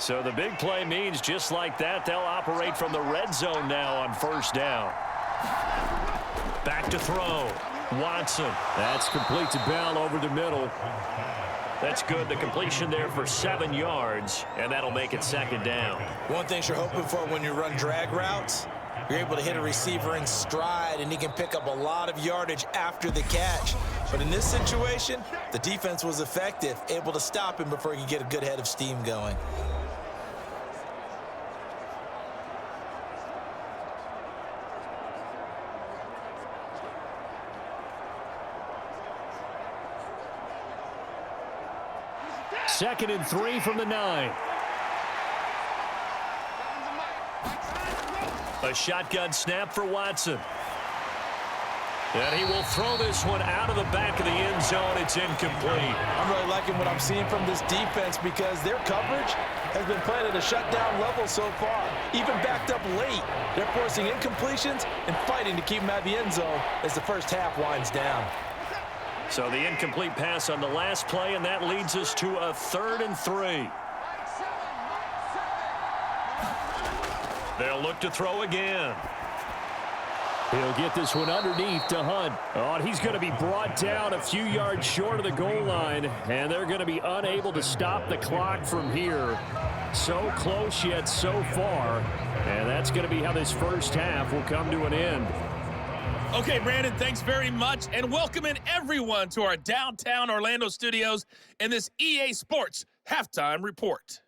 So the big play means just like that, they'll operate from the red zone now on first down. Back to throw. Watson. That's complete to Bell over the middle. That's good. The completion there for 7 yards, and that'll make it second down. One thing you're hoping for when you run drag routes, you're able to hit a receiver in stride, and he can pick up a lot of yardage after the catch. But in this situation, the defense was effective, able to stop him before he could get a good head of steam going. Second and 3 from the 9. A shotgun snap for Watson. And he will throw this one out of the back of the end zone. It's incomplete. I'm really liking what I'm seeing from this defense because their coverage has been playing at a shutdown level so far. Even backed up late, they're forcing incompletions and fighting to keep them out of the end zone as the first half winds down. So the incomplete pass on the last play, and that leads us to a 3rd and 3. They'll look to throw again. He'll get this one underneath to Hunt. Oh, and he's going to be brought down a few yards short of the goal line, and they're going to be unable to stop the clock from here. So close yet so far, and that's going to be how this first half will come to an end. Okay, Brandon, thanks very much, and welcome in everyone to our downtown Orlando studios in this EA Sports Halftime Report.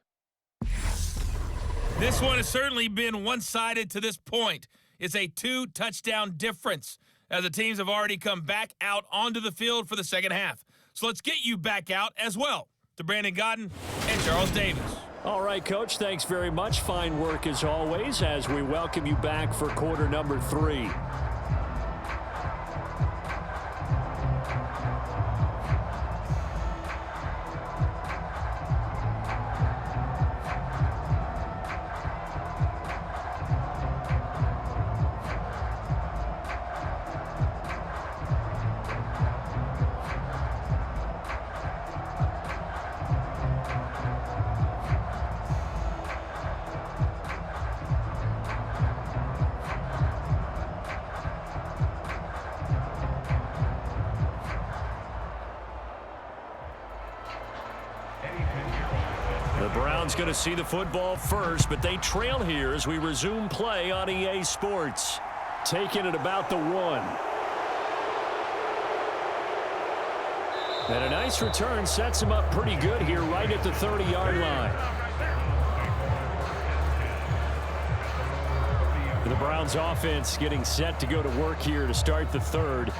This one has certainly been one-sided to this point. It's a 2-touchdown difference as the teams have already come back out onto the field for the second half. So let's get you back out as well to Brandon Godden and Charles Davis. All right, Coach, thanks very much. Fine work as always as we welcome you back for quarter number 3. The Browns going to see the football first, but they trail here as we resume play on EA Sports. Taking it about the 1. And a nice return sets him up pretty good here right at the 30-yard line. The Browns offense getting set to go to work here to start the 3rd.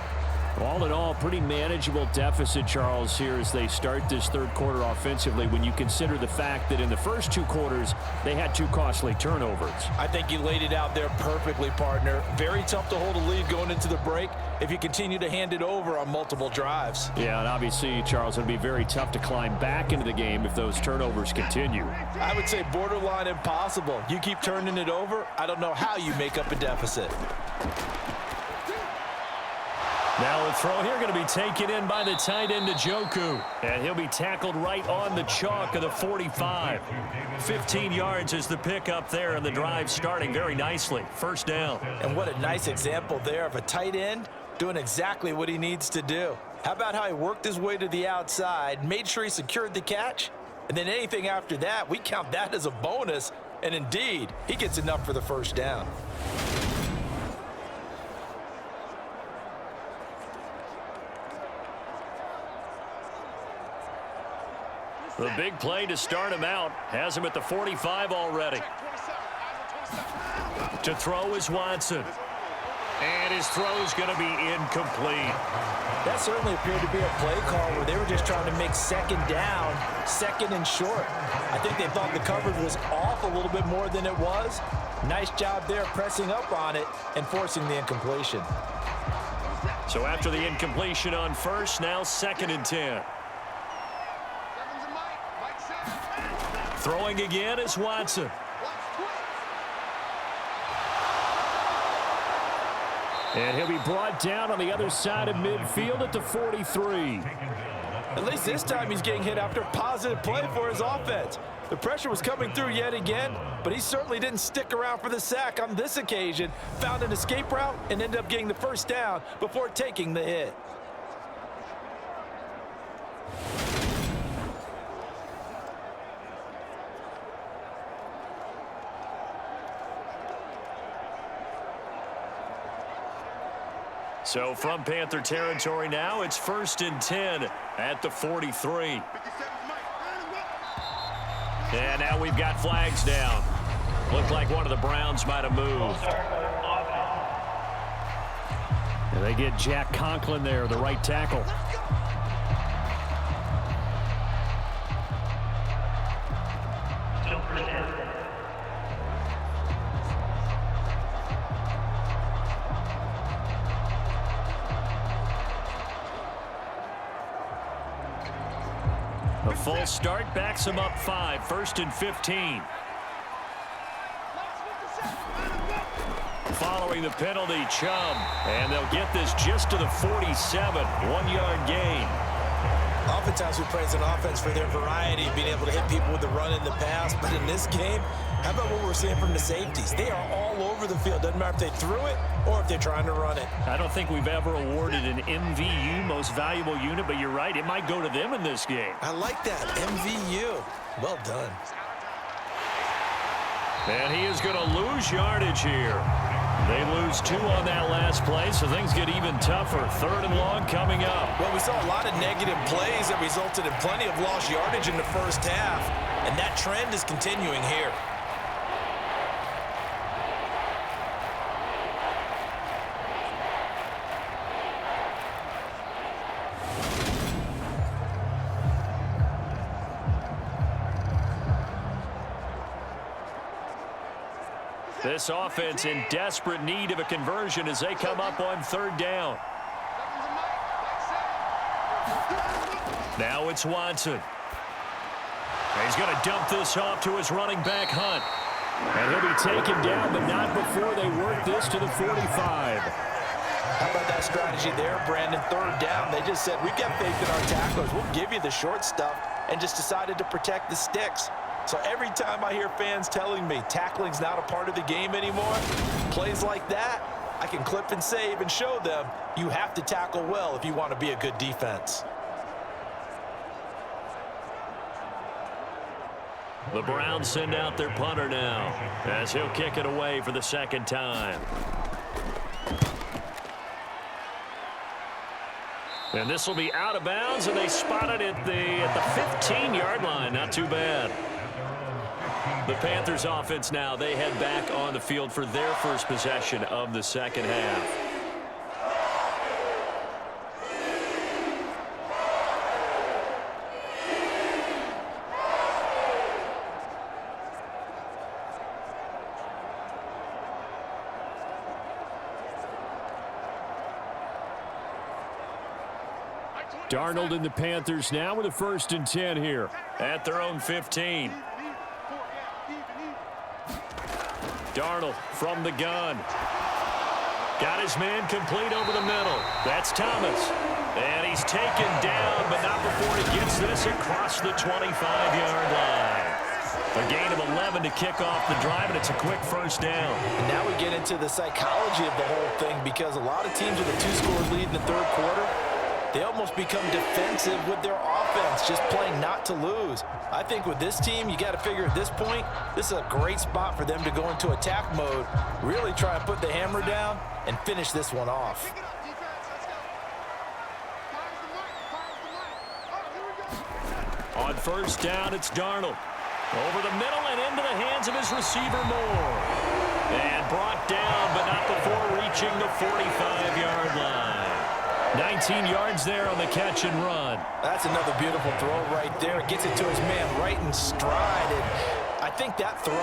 All in all, pretty manageable deficit, Charles, here as they start this 3rd quarter offensively when you consider the fact that in the first 2 quarters, they had 2 costly turnovers. I think you laid it out there perfectly, partner. Very tough to hold a lead going into the break if you continue to hand it over on multiple drives. Yeah, and obviously, Charles, it would be very tough to climb back into the game if those turnovers continue. I would say borderline impossible. You keep turning it over, I don't know how you make up a deficit. Now a throw here going to be taken in by the tight end Njoku. And he'll be tackled right on the chalk of the 45. 15 yards is the pickup there, and the drive starting very nicely. First down. And what a nice example there of a tight end doing exactly what he needs to do. How about how he worked his way to the outside, made sure he secured the catch, and then anything after that, we count that as a bonus. And indeed, he gets enough for the first down. The big play to start him out has him at the 45 already. To throw is Watson. And his throw is going to be incomplete. That certainly appeared to be a play call where they were just trying to make second down, second and short. I think they thought the coverage was off a little bit more than it was. Nice job there pressing up on it and forcing the incompletion. So after the incompletion on first, now 2nd and 10. Throwing again is Watson. And he'll be brought down on the other side of midfield at the 43. At least this time he's getting hit after a positive play for his offense. The pressure was coming through yet again, but he certainly didn't stick around for the sack on this occasion. Found an escape route and ended up getting the first down before taking the hit. So from Panther territory now, it's 1st and 10 at the 43. And now we've got flags down. Looked like one of the Browns might have moved. And they get Jack Conklin there, the right tackle. A full start backs him up 5, 1st and 15. Following the penalty, Chubb. And they'll get this just to the 47, 1-yard gain. Oftentimes we praise an offense for their variety, being able to hit people with the run in the pass. But in this game, how about what we're seeing from the safeties? They are all over the field. Doesn't matter if they threw it or if they're trying to run it. I don't think we've ever awarded an MVU, most valuable unit, but you're right, it might go to them in this game. I like that, MVU. Well done. And he is going to lose yardage here. They lose 2 on that last play, so things get even tougher. 3rd and long coming up. Well, we saw a lot of negative plays that resulted in plenty of lost yardage in the first half, and that trend is continuing here. This offense in desperate need of a conversion as they come up on 3rd down. Now it's Watson. He's going to dump this off to his running back, Hunt. And he'll be taken down, but not before they work this to the 45. How about that strategy there, Brandon? 3rd down. They just said, we've got faith in our tacklers. We'll give you the short stuff, and just decided to protect the sticks. So every time I hear fans telling me tackling's not a part of the game anymore, plays like that, I can clip and save and show them you have to tackle well if you want to be a good defense. The Browns send out their punter now as he'll kick it away for the 2nd time. And this will be out of bounds, and they spot it at the 15-yard line. Not too bad. The Panthers offense now, they head back on the field for their first possession of the 2nd half. Darnold and the Panthers now with a 1st and 10 here at their own 15. Darnold from the gun. Got his man complete over the middle. That's Thomas. And he's taken down, but not before he gets this across the 25-yard line. A gain of 11 to kick off the drive, and it's a quick 1st down. And now we get into the psychology of the whole thing, because a lot of teams with a 2-score lead in the 3rd quarter, they almost become defensive with their offense, just playing not to lose. I think with this team, you got to figure at this point, this is a great spot for them to go into attack mode, really try and put the hammer down and finish this one off. On 1st down, it's Darnold. Over the middle and into the hands of his receiver, Moore. And brought down, but not before reaching the 45-yard line. 19 yards there on the catch and run. That's another beautiful throw right there. Gets it to his man right in stride. And I think that throw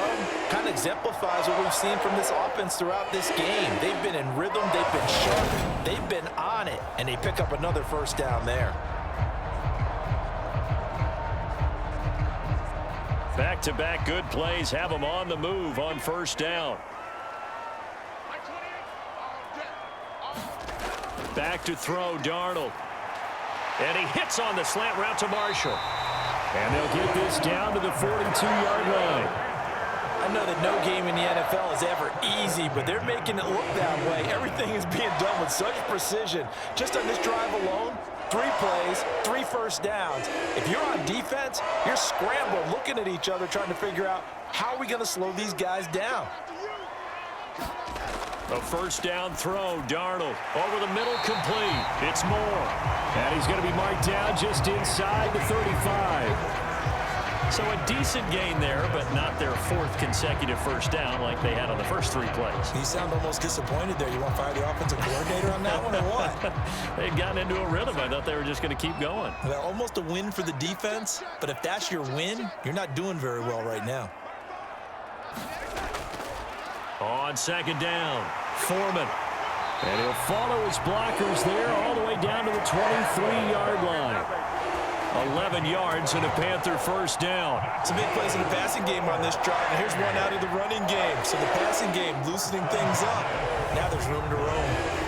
kind of exemplifies what we've seen from this offense throughout this game. They've been in rhythm. They've been sharp. They've been on it. And they pick up another 1st down there. Back-to-back good plays have them on the move on 1st down. Back to throw, Darnold. And he hits on the slant route to Marshall. And they'll get this down to the 42-yard line. I know that no game in the NFL is ever easy, but they're making it look that way. Everything is being done with such precision. Just on this drive alone, 3 plays, 3 first downs. If you're on defense, you're scrambling, looking at each other, trying to figure out how are we going to slow these guys down. A first down throw, Darnold over the middle, complete. It's Moore. And he's going to be marked down just inside the 35. So a decent gain there, but not their 4th consecutive first down like they had on the first 3 plays. You sound almost disappointed there. You want to fire the offensive coordinator on that one or what? They'd gotten into a rhythm. I thought they were just going to keep going. Well, almost a win for the defense, but if that's your win, you're not doing very well right now. On second down, Foreman. And he'll follow his blockers there all the way down to the 23-yard line. 11 yards and a Panther first down. Some big plays in the passing game on this drive, and here's one out of the running game. So the passing game loosening things up. Now there's room to roam.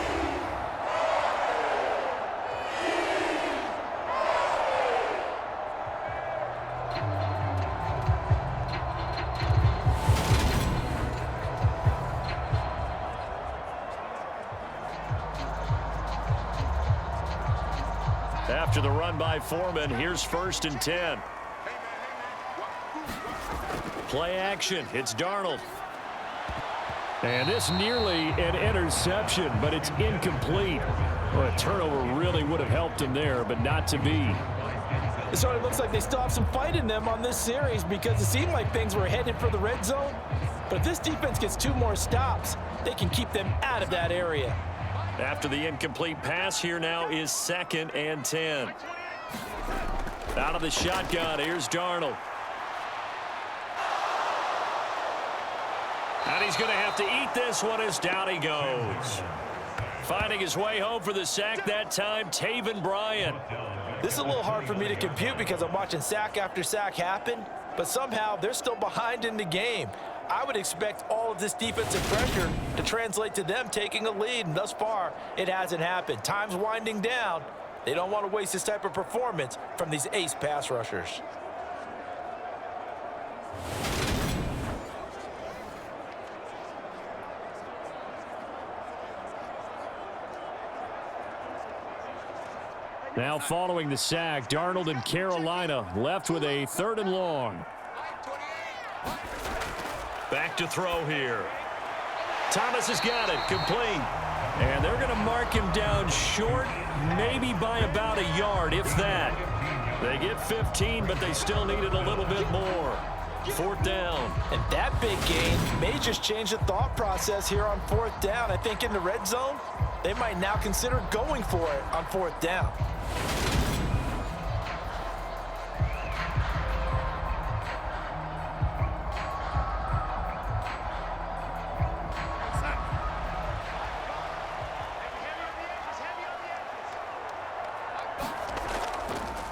After the run by Foreman, here's 1st and 10. Play action. It's Darnold. And this nearly an interception, but it's incomplete. Well, a turnover really would have helped him there, but not to be. It sort of looks like they still have some fight in them on this series because it seemed like things were headed for the red zone. But if this defense gets 2 more stops, they can keep them out of that area. After the incomplete pass, here now is 2nd and 10. Out of the shotgun, here's Darnold. And he's going to have to eat this one as down he goes. Finding his way home for the sack that time, Taven Bryan. This is a little hard for me to compute because I'm watching sack after sack happen, but somehow they're still behind in the game. I would expect all of this defensive pressure to translate to them taking a lead, and thus far, it hasn't happened. Time's winding down. They don't want to waste this type of performance from these ace pass rushers. Now following the sack, Darnold and Carolina left with a 3rd and long. Back to throw here. Thomas has got it, complete. And they're going to mark him down short, maybe by about a yard, if that. They get 15, but they still needed a little bit more. 4th down. And that big gain may just change the thought process here on 4th down. I think in the red zone, they might now consider going for it on 4th down.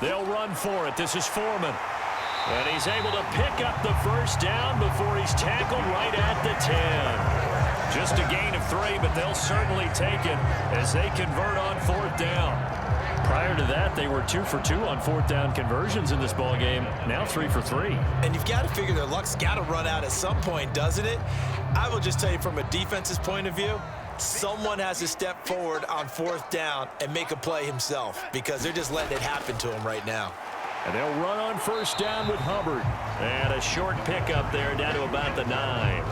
They'll run for it. This is Foreman. And he's able to pick up the first down before he's tackled right at the 10. Just a gain of 3, but they'll certainly take it as they convert on 4th down. Prior to that, they were 2 for 2 on 4th down conversions in this ballgame. Now 3 for 3. And you've got to figure their luck's got to run out at some point, doesn't it? I will just tell you from a defense's point of view, someone has to step forward on 4th down and make a play himself because they're just letting it happen to him right now. And they'll run on 1st down with Hubbard. And a short pickup there down to about the 9.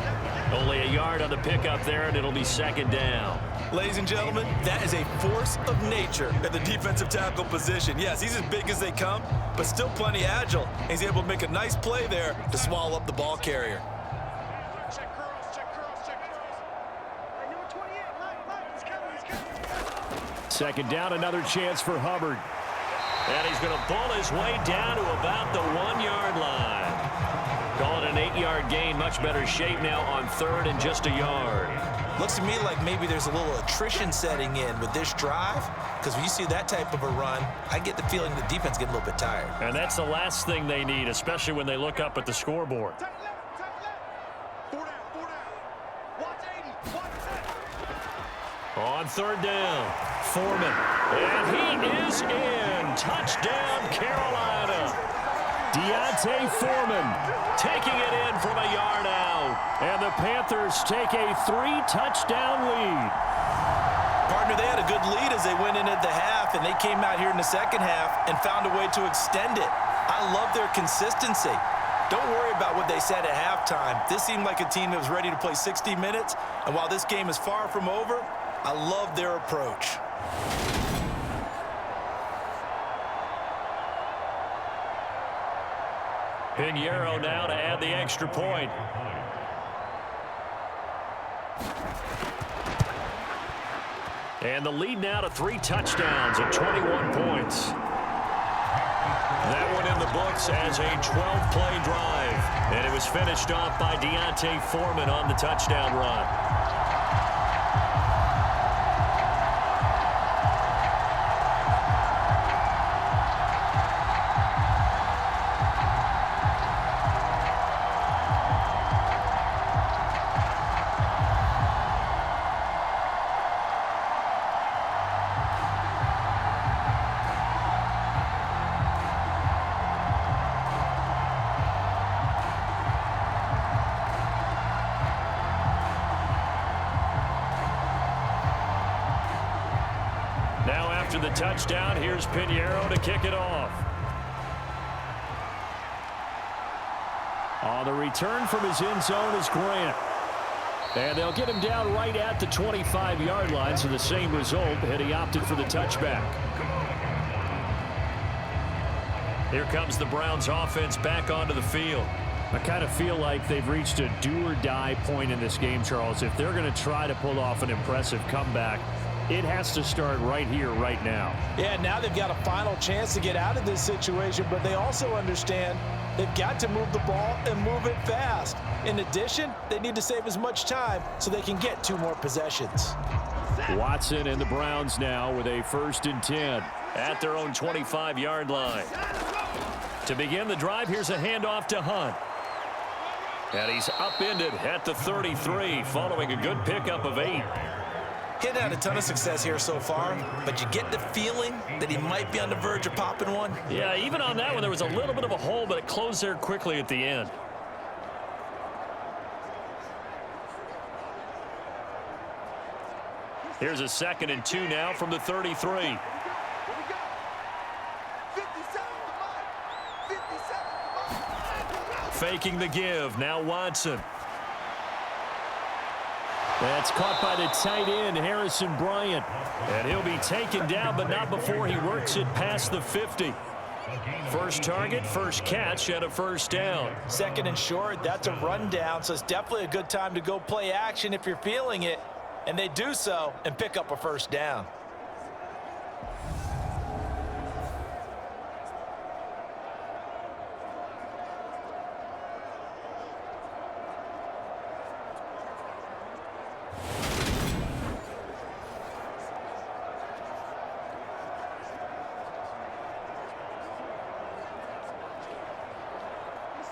Only a yard on the pickup there, and it'll be 2nd down. Ladies and gentlemen, that is a force of nature at the defensive tackle position. Yes, he's as big as they come, but still plenty agile. And he's able to make a nice play there to swallow up the ball carrier. Second down, another chance for Hubbard. And he's going to pull his way down to about the 1-yard line. Call it an 8-yard gain. Much better shape now on 3rd and just a yard. Looks to me like maybe there's a little attrition setting in with this drive, because when you see that type of a run, I get the feeling the defense gets a little bit tired. And that's the last thing they need, especially when they look up at the scoreboard. On 3rd down, Foreman. And he is in. touchdown, Carolina. Deontay Foreman taking it in from a yard out. And the Panthers take a 3-touchdown lead. Partner, they had a good lead as they went in at the half, and they came out here in the second half and found a way to extend it. I love their consistency. Don't worry about what they said at halftime. This seemed like a team that was ready to play 60 minutes, and while this game is far from over, I love their approach. Pinheiro now to add the extra point. And the lead now to 3 touchdowns at 21 points. That one in the books as a 12-play drive. And it was finished off by Deontay Foreman on the touchdown run. After the touchdown, here's Pinheiro to kick it off. On the return from his end zone is Grant. And they'll get him down right at the 25-yard line, so the same result, had he opted for the touchback. Here comes the Browns offense back onto the field. I kind of feel like they've reached a do-or-die point in this game, Charles. If they're going to try to pull off an impressive comeback, it has to start right here, right now. Yeah, now they've got a final chance to get out of this situation, but they also understand they've got to move the ball and move it fast. In addition, they need to save as much time so they can get 2 more possessions. Watson and the Browns now with a 1st and 10 at their own 25-yard line. To begin the drive, here's a handoff to Hunt. And he's upended at the 33 following a good pickup of 8. He's had a ton of success here so far, but you get the feeling that he might be on the verge of popping one. Yeah, even on that one, there was a little bit of a hole, but it closed there quickly at the end. Here's a 2nd and 2 now from the 33. Faking the give, now Watson. That's caught by the tight end, Harrison Bryant. And he'll be taken down, but not before he works it past the 50. First target, first catch, and a 1st down. 2nd and short, that's a rundown, so it's definitely a good time to go play action if you're feeling it. And they do so and pick up a 1st down.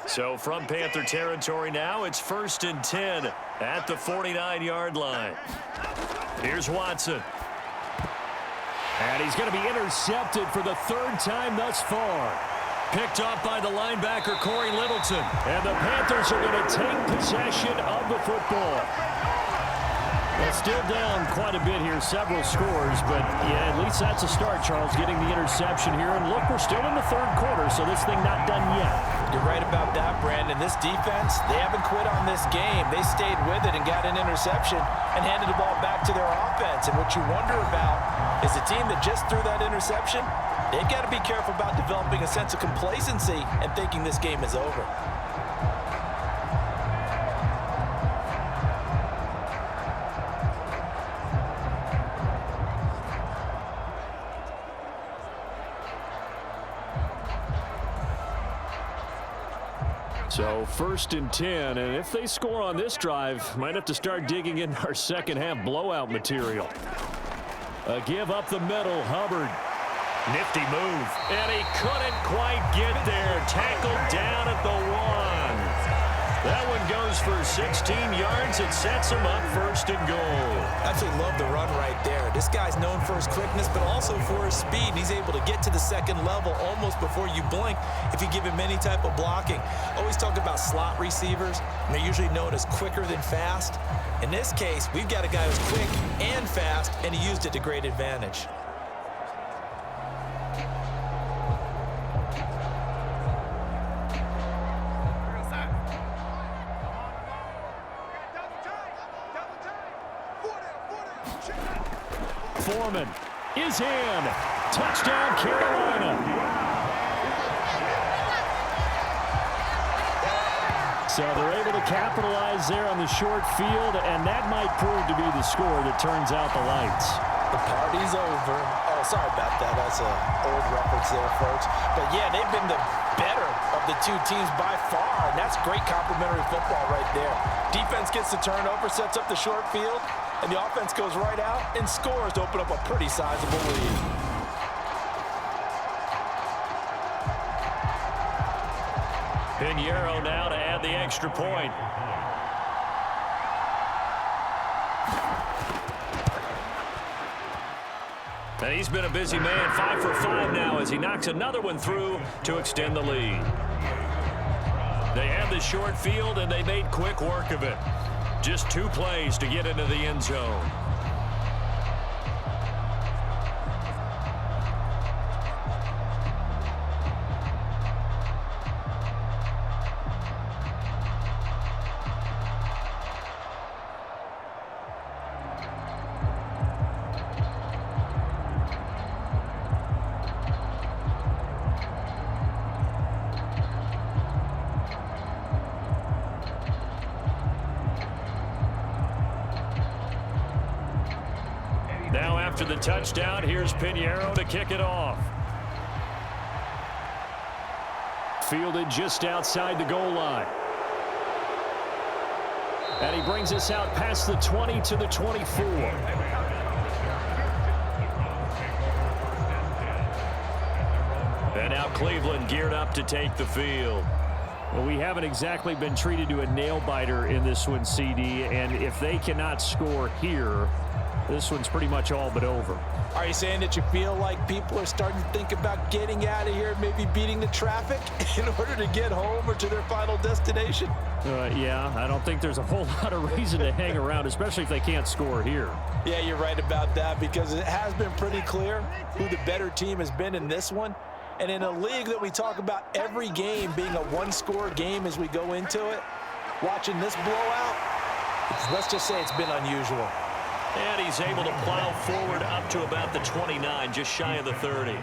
So from Panther territory now, it's 1st and 10 at the 49-yard line. Here's Watson. And he's going to be intercepted for the 3rd time thus far. Picked off by the linebacker, Corey Littleton. And the Panthers are going to take possession of the football. Well, still down quite a bit here, several scores, but yeah, at least that's a start, Charles, getting the interception here. And look, we're still in the 3rd quarter, so this thing not done yet. You're right about that, Brandon. This defense, they haven't quit on this game. They stayed with it and got an interception and handed the ball back to their offense. And what you wonder about is the team that just threw that interception, they've got to be careful about developing a sense of complacency and thinking this game is over. So 1st and 10, and if they score on this drive, might have to start digging in our 2nd half blowout material. A give up the middle, Hubbard. Nifty move, and he couldn't quite get there. Tackled down at the 1. That one goes for 16 yards. It sets him up first and goal. Absolutely love the run right there. This guy's known for his quickness, but also for his speed. He's able to get to the second level almost before you blink if you give him any type of blocking. Always talk about slot receivers, and they're usually known as quicker than fast. In this case, we've got a guy who's quick and fast, and he used it to great advantage. Foreman is in. Touchdown, Carolina. So they're able to capitalize there on the short field, and that might prove to be the score that turns out the lights. The party's over. Oh, sorry about that. That's an old reference there, folks. But, yeah, they've been the better of the two teams by far, and that's great complimentary football right there. Defense gets the turnover, sets up the short field, and the offense goes right out and scores to open up a pretty sizable lead. Pinheiro now to add the extra point. And he's been a busy man, 5 for 5 now as he knocks another one through to extend the lead. They had the short field, and they made quick work of it. Just 2 plays to get into the end zone. Now after the touchdown, here's Pinheiro to kick it off. Fielded just outside the goal line. And he brings us out past the 20 to the 24. And now Cleveland geared up to take the field. Well, we haven't exactly been treated to a nail-biter in this one, CD, and if they cannot score here, this one's pretty much all but over. Are you saying that you feel like people are starting to think about getting out of here, maybe beating the traffic in order to get home or to their final destination? Yeah, I don't think there's a whole lot of reason to hang around, especially if they can't score here. Yeah, you're right about that because it has been pretty clear who the better team has been in this one. And in a league that we talk about every game being a one-score game as we go into it, watching this blowout, let's just say it's been unusual. And he's able to plow forward up to about the 29, just shy of the 30.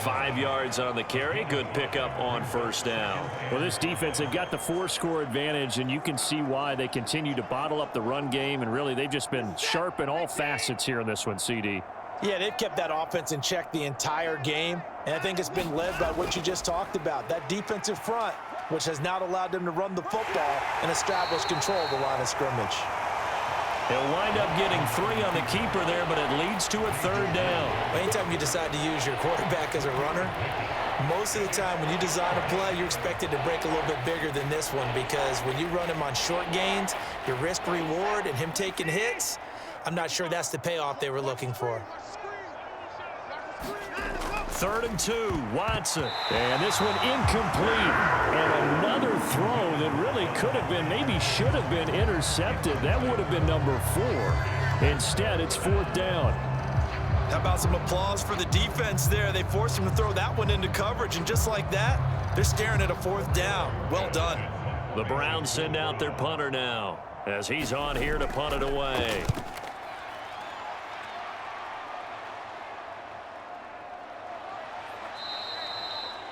5 yards on the carry. Good pickup on first down. Well, this defense, they've got the 4-score advantage, and you can see why they continue to bottle up the run game, and really they've just been sharp in all facets here in this one, CD. Yeah, they've kept that offense in check the entire game, and I think it's been led by what you just talked about, that defensive front, which has not allowed them to run the football and establish control of the line of scrimmage. He'll wind up getting 3 on the keeper there, but it leads to a third down. Anytime you decide to use your quarterback as a runner, most of the time when you design a play, you're expected to break a little bit bigger than this one because when you run him on short gains, your risk-reward and him taking hits, I'm not sure that's the payoff they were looking for. 3rd and 2, Watson. And this one incomplete. And another throw that really could have been, maybe should have been intercepted. That would have been number 4. Instead, it's 4th down. How about some applause for the defense there? They forced him to throw that one into coverage, and just like that, they're staring at a 4th down. Well done. The Browns send out their punter now as he's on here to punt it away.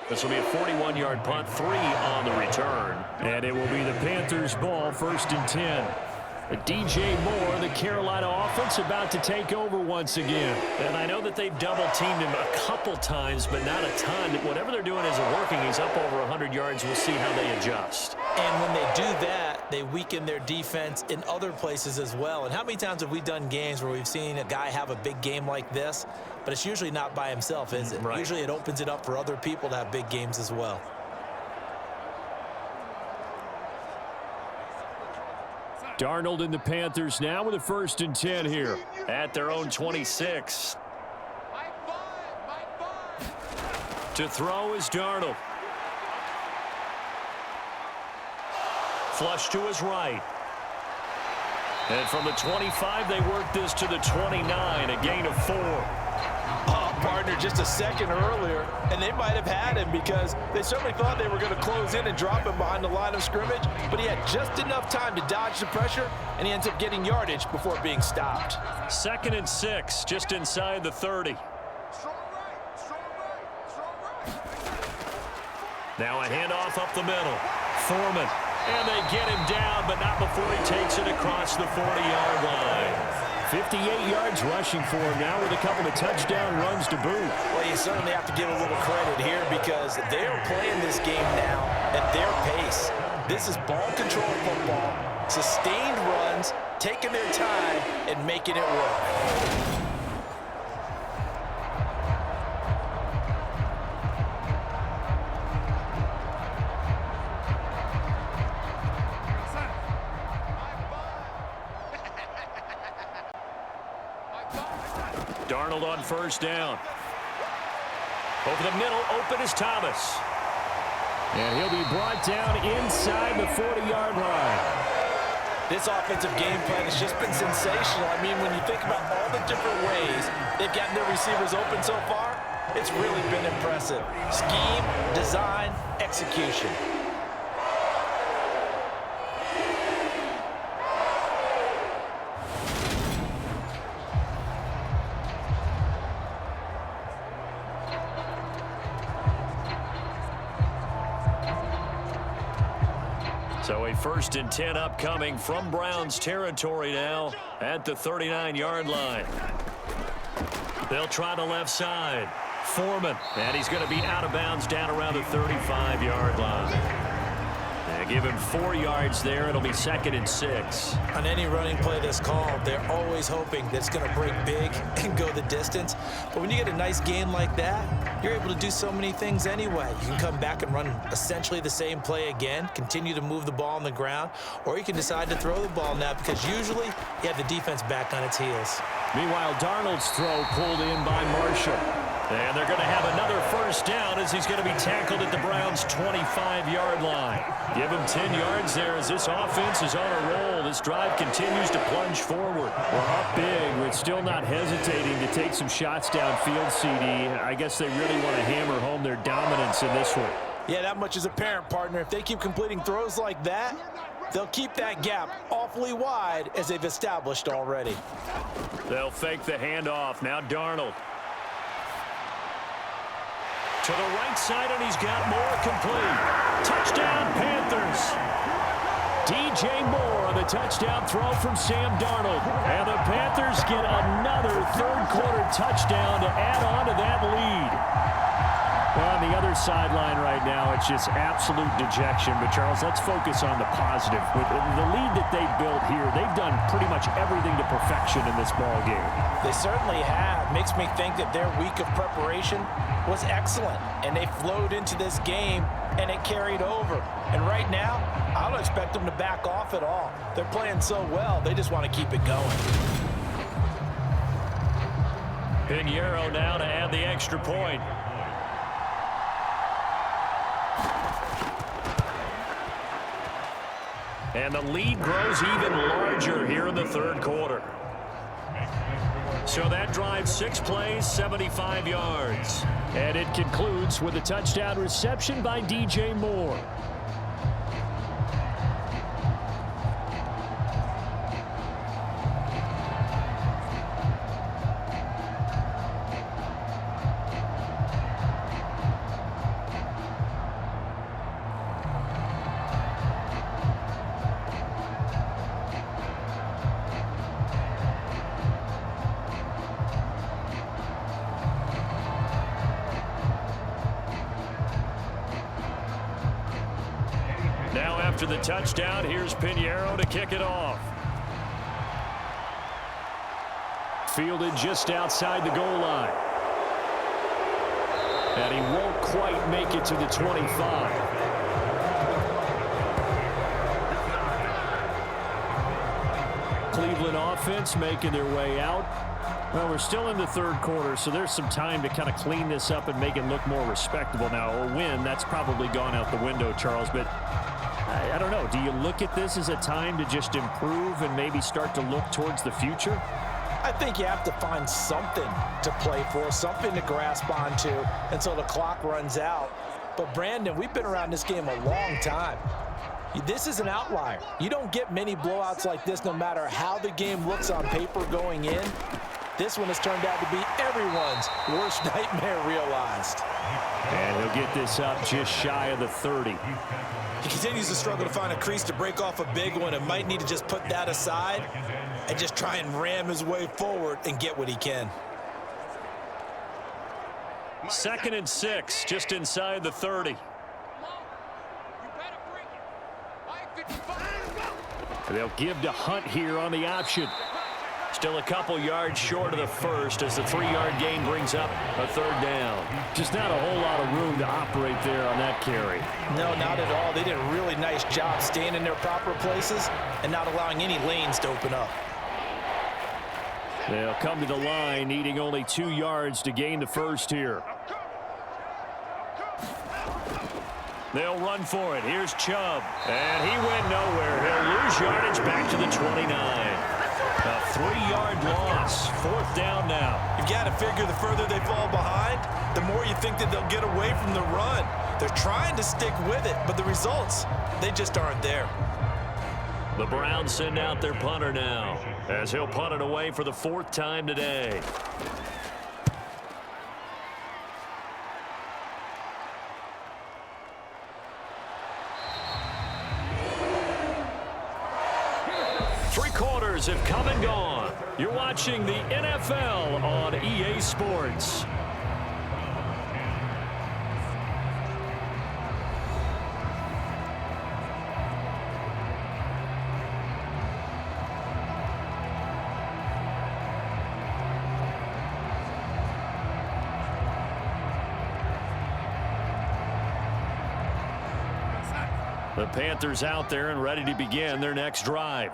This will be a 41-yard punt, 3 on the return. And it will be the Panthers' ball, 1st and 10. DJ Moore, the Carolina offense, about to take over once again. And I know that they've double-teamed him a couple times, but not a ton. Whatever they're doing isn't working. He's up over 100 yards. We'll see how they adjust. And when they do that, they weaken their defense in other places as well. And how many times have we done games where we've seen a guy have a big game like this, but it's usually not by himself, is it? Right. Usually it opens it up for other people to have big games as well. Darnold and the Panthers now with a 1st and 10 here at their own 26. To throw is Darnold. Flush to his right. And from the 25, they work this to the 29, a gain of 4. Oh, partner, just a second earlier, and they might have had him because they certainly thought they were going to close in and drop him behind the line of scrimmage, but he had just enough time to dodge the pressure, and he ends up getting yardage before being stopped. 2nd and 6, just inside the 30. Now a handoff up the middle. Foreman. And they get him down, but not before he takes it across the 40-yard line. 58 yards rushing for him now with a couple of touchdown runs to boot. Well, you certainly have to give a little credit here because they are playing this game now at their pace. This is ball control football, sustained runs, taking their time, and making it work. Darnold on 1st down. Over the middle, open is Thomas. And he'll be brought down inside the 40-yard line. This offensive game plan has just been sensational. I mean, when you think about all the different ways they've gotten their receivers open so far, it's really been impressive. Scheme, design, execution. So a 1st and 10 upcoming from Browns territory now at the 39-yard line. They'll try the left side. Foreman, and he's going to be out of bounds down around the 35-yard line. They give him 4 yards there. It'll be 2nd and 6. On any running play that's called, they're always hoping that it's going to break big and go the distance. But when you get a nice gain like that, you're able to do so many things anyway. You can come back and run essentially the same play again, continue to move the ball on the ground, or you can decide to throw the ball now because usually you have the defense back on its heels. Meanwhile, Darnold's throw pulled in by Marshall. And they're going to have another 1st down as he's going to be tackled at the Browns' 25-yard line. Give him 10 yards there as this offense is on a roll. This drive continues to plunge forward. We're up big. We're still not hesitating to take some shots downfield, CD. I guess they really want to hammer home their dominance in this one. Yeah, that much is apparent, partner. If they keep completing throws like that, they'll keep that gap awfully wide as they've established already. They'll fake the handoff. Now Darnold. To the right side, and he's got more complete. Touchdown, Panthers. DJ Moore on the touchdown throw from Sam Darnold. And the Panthers get another 3rd quarter touchdown to add on to that lead. Well, on the other sideline right now, it's just absolute dejection. But, Charles, let's focus on the positive. With the lead that they built here, they've done pretty much everything to perfection in this ball game. They certainly have. Makes me think that their week of preparation was excellent. And they flowed into this game, and it carried over. And right now, I don't expect them to back off at all. They're playing so well, they just want to keep it going. Pinheiro now to add the extra point. And the lead grows even larger here in the 3rd quarter. So that drive, 6 plays, 75 yards. And it concludes with a touchdown reception by DJ Moore. Now after the touchdown, here's Pinheiro to kick it off. Fielded just outside the goal line. And he won't quite make it to the 25. Cleveland offense making their way out. Well, we're still in the third quarter, so there's some time to kind of clean this up and make it look more respectable. Now, a win, that's probably gone out the window, Charles, but I don't know. Do you look at this as a time to just improve and maybe start to look towards the future? I think you have to find something to play for, something to grasp onto until the clock runs out. But, Brandon, we've been around this game a long time. This is an outlier. You don't get many blowouts like this no matter how the game looks on paper going in. This one has turned out to be everyone's worst nightmare realized. And he'll get this up just shy of the 30. He continues to struggle to find a crease to break off a big one and might need to just put that aside and just try and ram his way forward and get what he can. 2nd and 6, just inside the 30. They'll give to Hunt here on the option. Still a couple yards short of the first as the 3-yard gain brings up a 3rd down. Just not a whole lot of room to operate there on that carry. No, not at all. They did a really nice job staying in their proper places and not allowing any lanes to open up. They'll come to the line, needing only 2 yards to gain the first here. They'll run for it. Here's Chubb. And he went nowhere. He'll lose yardage back to the 29. A 3-yard loss. 4th down now. You've got to figure the further they fall behind, the more you think that they'll get away from the run. They're trying to stick with it, but the results, they just aren't there. The Browns send out their punter now, as he'll punt it away for the 4th time today. Three quarters have come and gone. You're watching the NFL on EA Sports. The Panthers out there and ready to begin their next drive.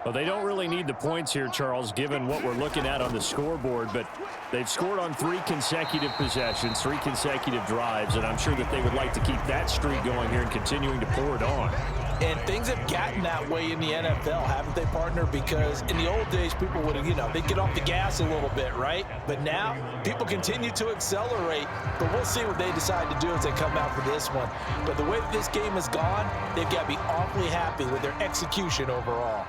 Well, they don't really need the points here, Charles, given what we're looking at on the scoreboard, but they've scored on 3 consecutive possessions, 3 consecutive drives, and I'm sure that they would like to keep that streak going here and continuing to pour it on. And things have gotten that way in the NFL, haven't they, partner? Because in the old days, people would have, they'd get off the gas a little bit, right? But now, people continue to accelerate, but we'll see what they decide to do as they come out for this one. But the way that this game has gone, they've got to be awfully happy with their execution overall.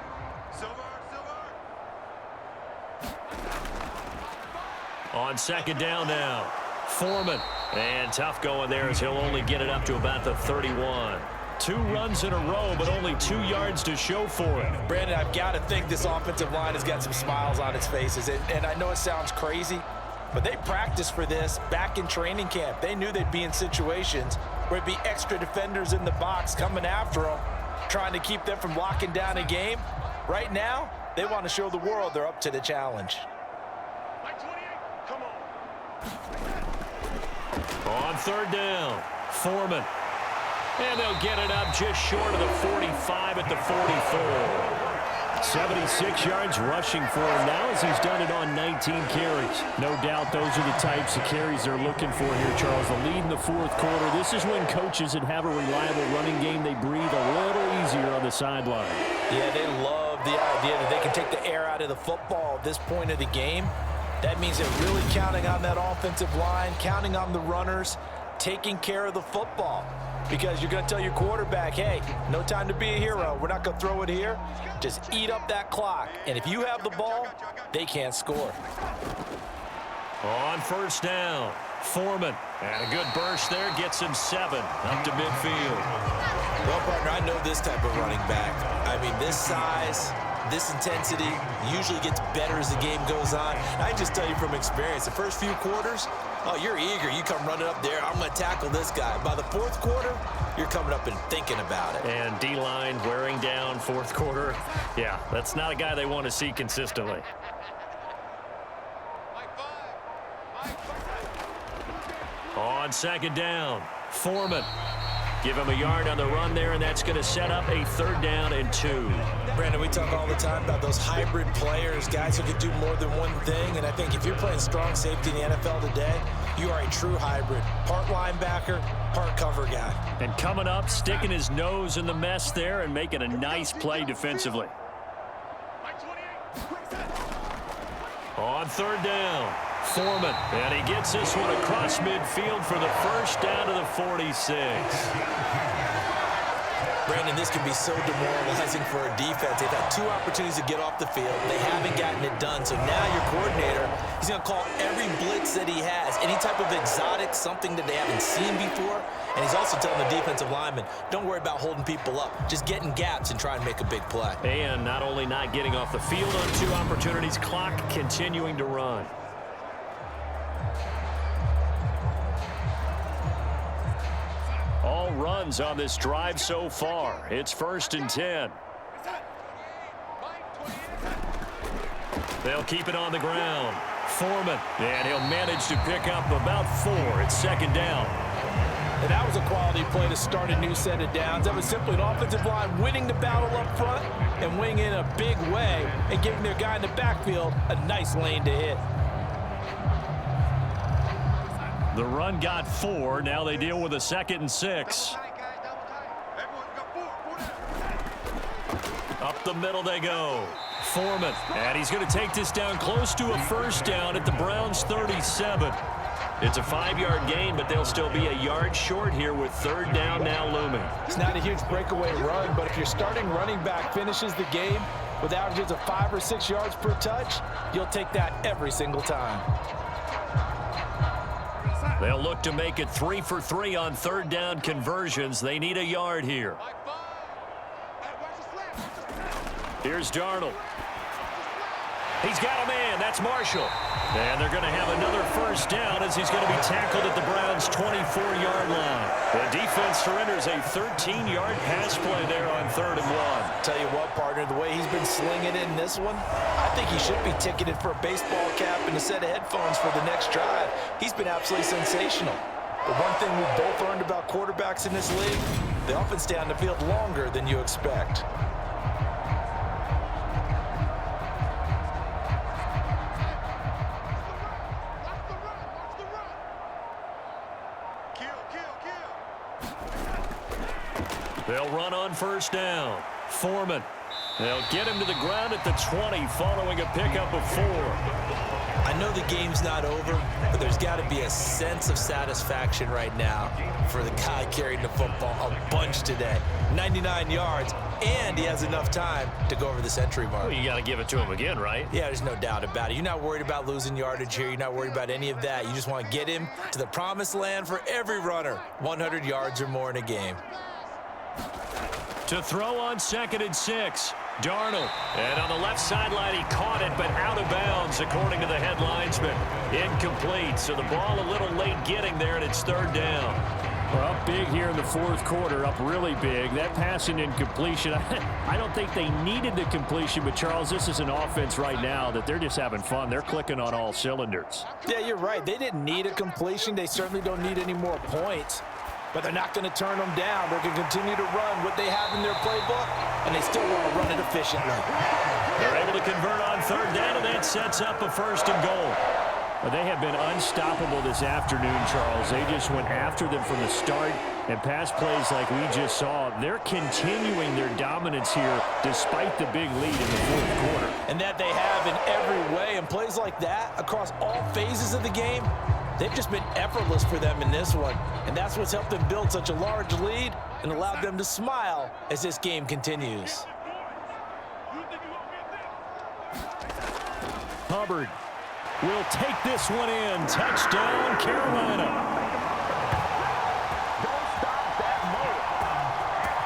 On 2nd down now, Foreman. And tough going there as he'll only get it up to about the 31. 2 runs in a row, but only 2 yards to show for it. Brandon, I've got to think this offensive line has got some smiles on its faces. And I know it sounds crazy, but they practiced for this back in training camp. They knew they'd be in situations where it'd be extra defenders in the box coming after them, trying to keep them from locking down a game. Right now, they want to show the world they're up to the challenge. On 3rd down, Foreman. And they'll get it up just short of the 45 at the 44. 76 yards rushing for him now as he's done it on 19 carries. No doubt those are the types of carries they're looking for here, Charles. The lead in the 4th quarter. This is when coaches that have a reliable running game, they breathe a little easier on the sideline. Yeah, they love the idea that they can take the air out of the football at this point of the game. That means they're really counting on that offensive line, counting on the runners, taking care of the football. Because you're going to tell your quarterback, hey, no time to be a hero. We're not going to throw it here. Just eat up that clock. And if you have the ball, they can't score. On 1st down, Foreman. And a good burst there gets him 7 up to midfield. Well, partner, I know this type of running back. I mean, this size, this intensity usually gets better as the game goes on. I just tell you from experience, the first few quarters, oh, you're eager. You come running up there. I'm going to tackle this guy. By the 4th quarter, you're coming up and thinking about it. And D-line wearing down 4th quarter. Yeah, that's not a guy they want to see consistently. On 2nd down, Foreman. Give him a yard on the run there, and that's going to set up a 3rd down and 2. Brandon, we talk all the time about those hybrid players, guys who can do more than one thing. And I think if you're playing strong safety in the NFL today, you are a true hybrid. Part linebacker, part cover guy. And coming up, sticking his nose in the mess there and making a nice play defensively. On 3rd down, Foreman. And he gets this one across midfield for the 1st down to the 46. Brandon, this can be so demoralizing for a defense. They've had 2 opportunities to get off the field. They haven't gotten it done. So now your coordinator, he's going to call every blitz that he has, any type of exotic, something that they haven't seen before. And he's also telling the defensive lineman, don't worry about holding people up. Just get in gaps and try and make a big play. And not only not getting off the field on 2 opportunities, clock continuing to run. All runs on this drive so far. It's 1st and 10. They'll keep it on the ground. Foreman, and he'll manage to pick up about 4. It's 2nd down. And that was a quality play to start a new set of downs. That was simply an offensive line winning the battle up front and winning in a big way and giving their guy in the backfield a nice lane to hit. The run got 4. Now they deal with a 2nd and 6. Up the middle they go. Foreman. And he's going to take this down close to a 1st down at the Browns' 37. It's a 5-yard gain, but they'll still be a yard short here with 3rd down now looming. It's not a huge breakaway run, but if your starting running back finishes the game with averages of 5 or 6 yards per touch, you'll take that every single time. They'll look to make it 3 for 3 on 3rd down conversions. They need a yard here. Here's Darnold. He's got a man. That's Marshall. And they're going to have another 1st down as he's going to be tackled at the Browns' 24-yard line. The defense surrenders a 13-yard pass play there on 3rd and 1. Tell you what, partner, the way he's been slinging it in this one, I think he should be ticketed for a baseball cap and a set of headphones for the next drive. He's been absolutely sensational. The one thing we've both learned about quarterbacks in this league, they often stay on the field longer than you expect. They'll run on 1st down. Foreman. They'll get him to the ground at the 20 following a pickup of 4. I know the game's not over, but there's got to be a sense of satisfaction right now for the guy carrying the football a bunch today. 99 yards, and he has enough time to go over the century mark. Well, you got to give it to him again, right? Yeah, there's no doubt about it. You're not worried about losing yardage here. You're not worried about any of that. You just want to get him to the promised land for every runner, 100 yards or more in a game. To throw on 2nd and 6. Darnold. And on the left sideline, he caught it, but out of bounds, according to the head linesman. Incomplete. So the ball a little late getting there, and it's 3rd down. Well, up big here in the 4th quarter, up really big. That passing incompletion, I don't think they needed the completion, but Charles, this is an offense right now that they're just having fun. They're clicking on all cylinders. Yeah, you're right. They didn't need a completion. They certainly don't need any more points. But they're not going to turn them down. They're going to continue to run what they have in their playbook, and they still want to run it efficiently. They're able to convert on 3rd down, and that sets up a 1st and goal. Well, they have been unstoppable this afternoon, Charles. They just went after them from the start, and pass plays like we just saw, they're continuing their dominance here despite the big lead in the 4th quarter. And that they have in every way, and plays like that across all phases of the game, they've just been effortless for them in this one. And that's what's helped them build such a large lead and allowed them to smile as this game continues. Hubbard will take this one in. Touchdown, Carolina.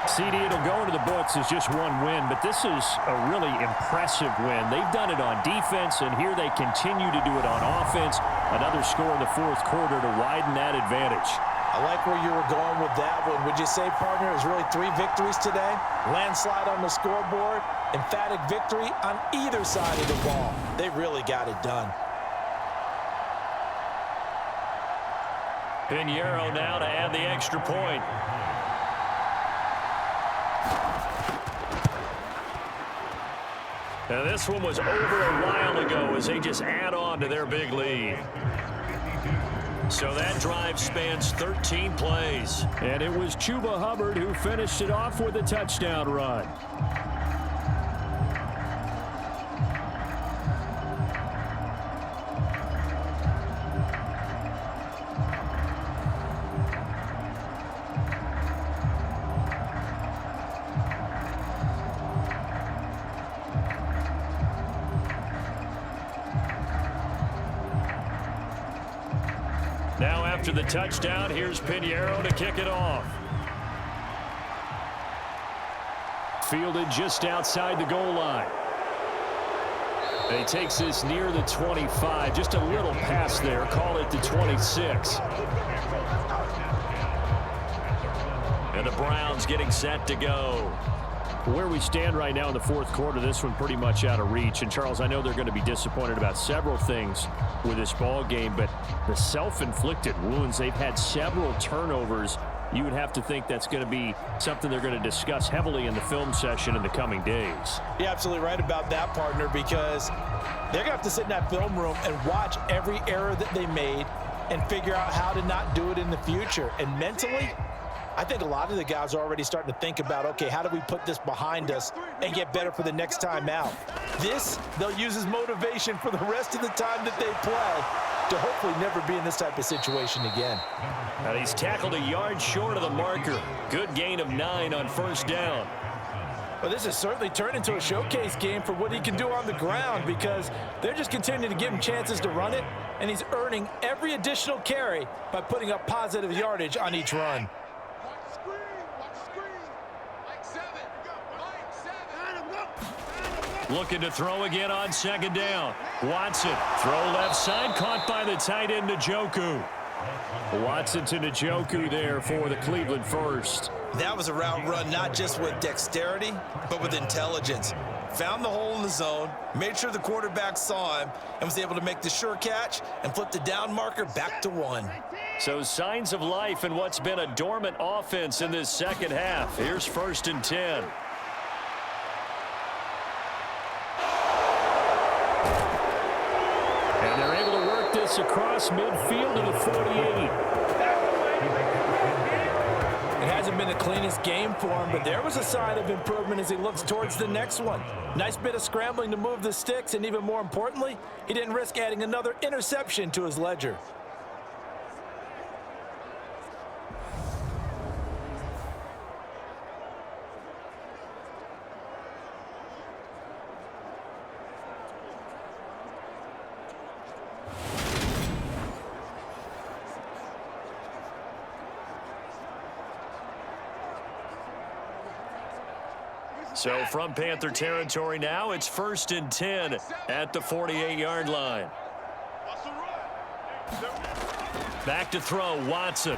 CD, it'll go into the books as just one win, but this is a really impressive win. They've done it on defense, and here they continue to do it on offense. Another score in the 4th quarter to widen that advantage. I like where you were going with that one. Would you say, partner, it was really 3 victories today? Landslide on the scoreboard, emphatic victory on either side of the ball. They really got it done. Pinheiro now to add the extra point. And this one was over a while ago as they just add on to their big lead. So that drive spans 13 plays. And it was Chuba Hubbard who finished it off with a touchdown run. Now after the touchdown, here's Pinheiro to kick it off. Fielded just outside the goal line. And he takes this near the 25. Just a little pass there. Call it the 26. And the Browns getting set to go. Where we stand right now in the fourth quarter, this one pretty much out of reach. And, Charles, I know they're going to be disappointed about several things with this ball game, but the self-inflicted wounds, they've had several turnovers. You would have to think that's going to be something they're going to discuss heavily in the film session in the coming days. You're absolutely right about that, partner, because they're going to have to sit in that film room and watch every error that they made and figure out how to not do it in the future. And mentally, I think a lot of the guys are already starting to think about, okay, how do we put this behind us and get better for the next time out? This, they'll use as motivation for the rest of the time that they play to hopefully never be in this type of situation again. And he's tackled a yard short of the marker. Good gain of 9 on first down. Well, this has certainly turned into a showcase game for what he can do on the ground, because they're just continuing to give him chances to run it, and he's earning every additional carry by putting up positive yardage on each run. Looking to throw again on second down. Watson, throw left side, caught by the tight end, Njoku. Watson to Njoku there for the Cleveland first. That was a route run not just with dexterity, but with intelligence. Found the hole in the zone, made sure the quarterback saw him, and was able to make the sure catch and flip the down marker back to 1. So signs of life in what's been a dormant offense in this second half. Here's 1st and 10. And they're able to work this across midfield to the 48. It hasn't been the cleanest game for him, but there was a sign of improvement as he looks towards the next one. Nice bit of scrambling to move the sticks, and even more importantly, he didn't risk adding another interception to his ledger. So from Panther territory now, it's 1st and 10 at the 48-yard line. Back to throw, Watson.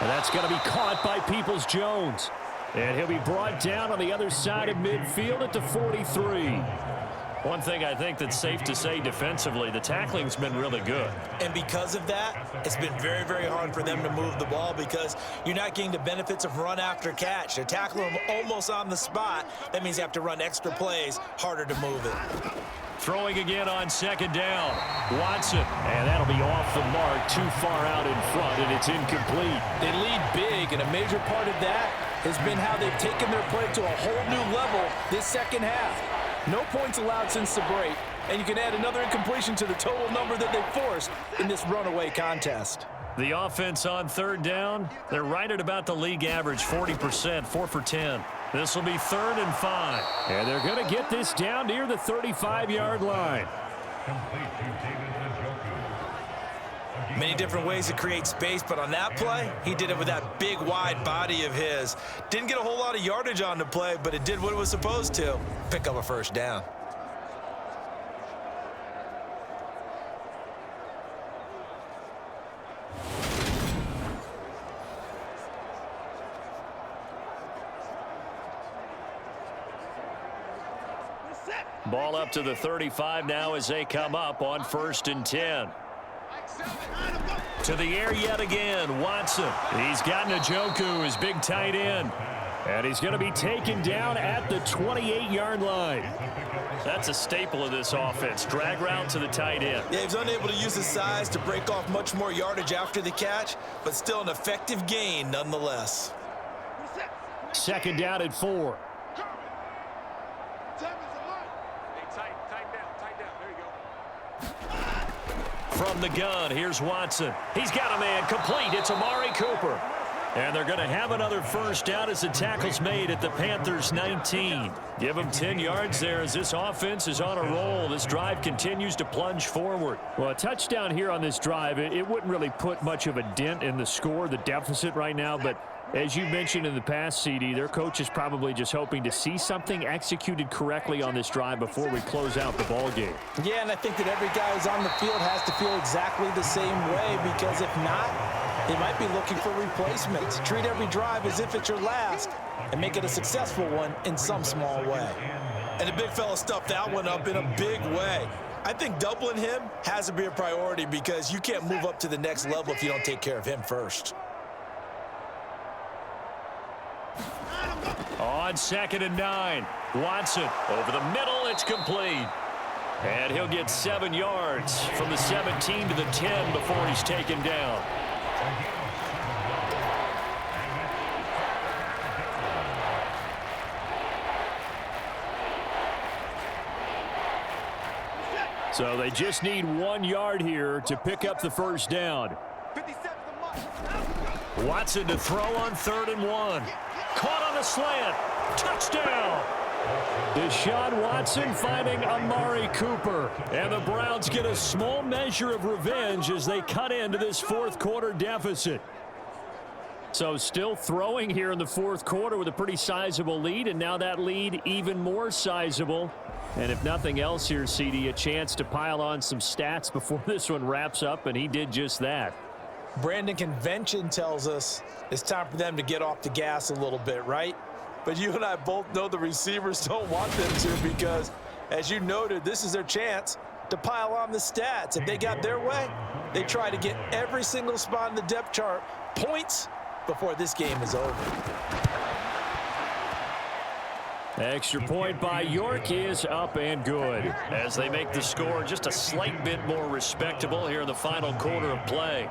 And that's going to be caught by Peoples-Jones. And he'll be brought down on the other side of midfield at the 43. One thing I think that's safe to say defensively, the tackling's been really good. And because of that, it's been very, very hard for them to move the ball, because you're not getting the benefits of run after catch. They're tackling them almost on the spot. That means you have to run extra plays, harder to move it. Throwing again on second down. Watson. And that'll be off the mark, too far out in front, and it's incomplete. They lead big, and a major part of that has been how they've taken their play to a whole new level this second half. No points allowed since the break, and you can add another incompletion to the total number that they forced in this runaway contest. The offense on third down, they're right at about the league average, 40%, 4 for 10. This will be 3rd and 5. And they're going to get this down near the 35-yard line. Many different ways to create space, but on that play, he did it with that big, wide body of his. Didn't get a whole lot of yardage on the play, but it did what it was supposed to. Pick up a first down. Ball up to the 35 now as they come up on 1st and 10. To the air yet again, Watson. He's got Njoku, his big tight end. And he's going to be taken down at the 28-yard line. That's a staple of this offense. Drag route to the tight end. Yeah, he's unable to use his size to break off much more yardage after the catch, but still an effective gain nonetheless. Second down at 4. From the gun, here's Watson. He's got a man complete. It's Amari Cooper. And they're going to have another first down as the tackle's made at the Panthers' 19. Give them 10 yards there as this offense is on a roll. This drive continues to plunge forward. Well, a touchdown here on this drive, it wouldn't really put much of a dent in the score, the deficit right now, but as you mentioned in the past, CD, their coach is probably just hoping to see something executed correctly on this drive before we close out the ball game. Yeah, and I think that every guy who's on the field has to feel exactly the same way, because if not, they might be looking for replacements. Treat every drive as if it's your last and make it a successful one in some small way. And the big fella stuffed that one up in a big way. I think doubling him has to be a priority because you can't move up to the next level if you don't take care of him first. On 2nd and 9, Watson over the middle, it's complete. And he'll get 7 yards from the 17 to the 10 before he's taken down. So they just need 1 yard here to pick up the first down. Watson to throw on 3rd and 1. Caught on the slant. Touchdown. Deshaun Watson finding Amari Cooper. And the Browns get a small measure of revenge as they cut into this fourth quarter deficit. So still throwing here in the fourth quarter with a pretty sizable lead, and now that lead even more sizable. And if nothing else here, CD, a chance to pile on some stats before this one wraps up, and he did just that. Brandon, convention tells us it's time for them to get off the gas a little bit, right? But you and I both know the receivers don't want them to, because, as you noted, this is their chance to pile on the stats. If they got their way, they try to get every single spot in the depth chart points before this game is over. Extra point by York is up and good as they make the score just a slight bit more respectable here in the final quarter of play.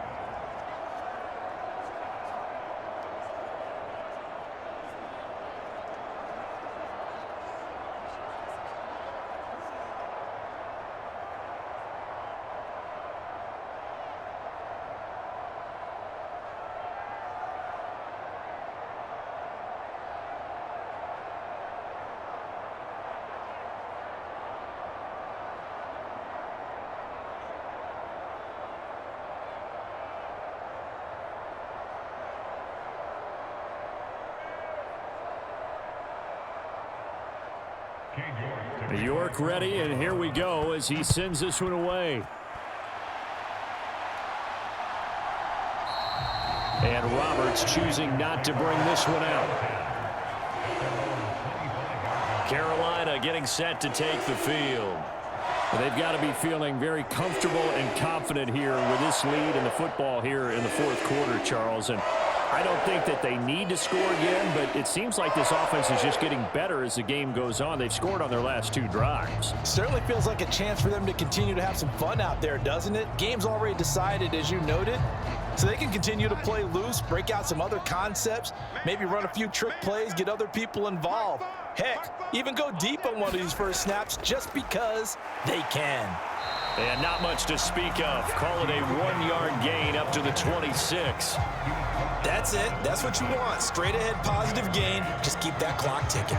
York ready, and here we go as he sends this one away. And Roberts choosing not to bring this one out. Carolina getting set to take the field. They've got to be feeling very comfortable and confident here with this lead in the football here in the fourth quarter, Charles. And I don't think that they need to score again, but it seems like this offense is just getting better as the game goes on. They've scored on their last 2 drives. Certainly feels like a chance for them to continue to have some fun out there, doesn't it? Game's already decided, as you noted, so they can continue to play loose, break out some other concepts, maybe run a few trick plays, get other people involved. Heck, even go deep on one of these first snaps just because they can. And not much to speak of. Call it a 1-yard gain up to the 26. That's it. That's what you want. Straight ahead positive gain. Just keep that clock ticking.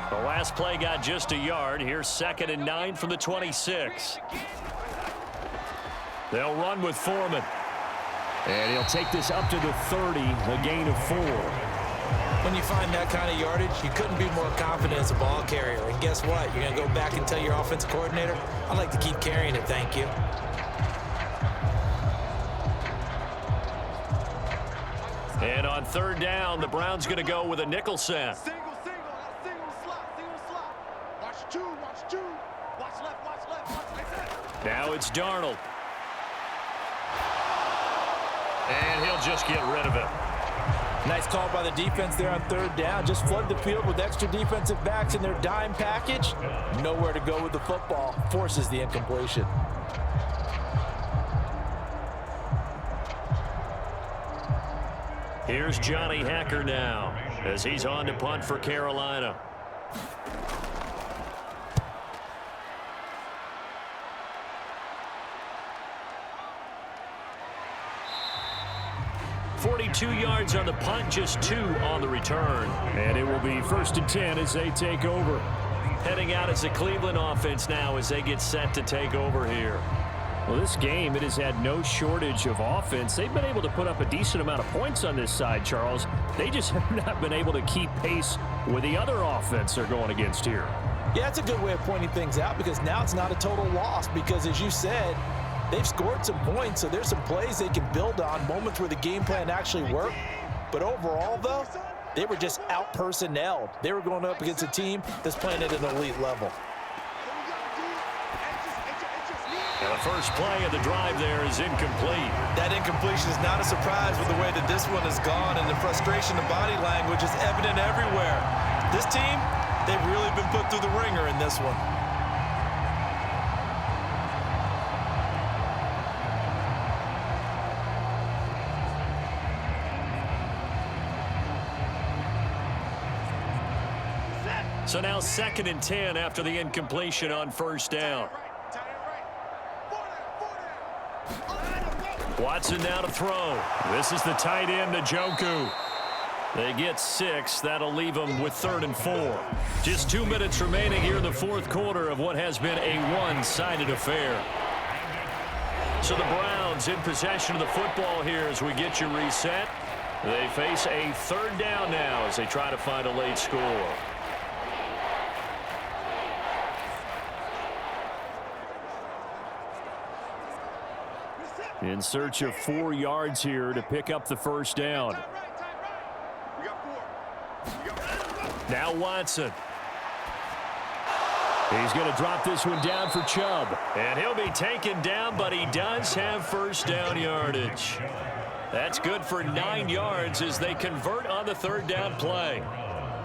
The last play got just a yard. Here's 2nd and 9 from the 26. They'll run with Foreman. And he'll take this up to the 30, a gain of 4. When you find that kind of yardage, you couldn't be more confident as a ball carrier. And guess what? You're going to go back and tell your offensive coordinator, I'd like to keep carrying it, thank you. And on 3rd down, the Browns going to go with a nickel set. Single slot. Watch two. Watch left. Now it's Darnold. And he'll just get rid of it. Nice call by the defense there on third down. Just flood the field with extra defensive backs in their dime package. Nowhere to go with the football. Forces the incompletion. Here's Johnny Hacker now as he's on to punt for Carolina. .42 yards on the punt, just 2 on the return. And it will be 1st and 10 as they take over. Heading out as the Cleveland offense now as they get set to take over here. Well, this game, it has had no shortage of offense. They've been able to put up a decent amount of points on this side, Charles. They just have not been able to keep pace with the other offense they're going against here. Yeah, that's a good way of pointing things out because now it's not a total loss because, as you said, they've scored some points, so there's some plays they can build on, moments where the game plan actually worked. But overall, though, they were just out-personnelled. They were going up against a team that's playing at an elite level. And the first play of the drive there is incomplete. That incompletion is not a surprise with the way that this one has gone, and the frustration, the body language is evident everywhere. This team, they've really been put through the ringer in this one. So now 2nd and 10 after the incompletion on 1st down. Watson now to throw. This is the tight end, Njoku. They get 6. That'll leave them with 3rd and 4. Just 2 minutes remaining here in the 4th quarter of what has been a one-sided affair. So the Browns in possession of the football here as we get you reset. They face a 3rd down now as they try to find a late score. In search of 4 yards here to pick up the 1st down. Now Watson. He's going to drop this one down for Chubb. And he'll be taken down, but he does have 1st down yardage. That's good for 9 yards as they convert on the 3rd down play.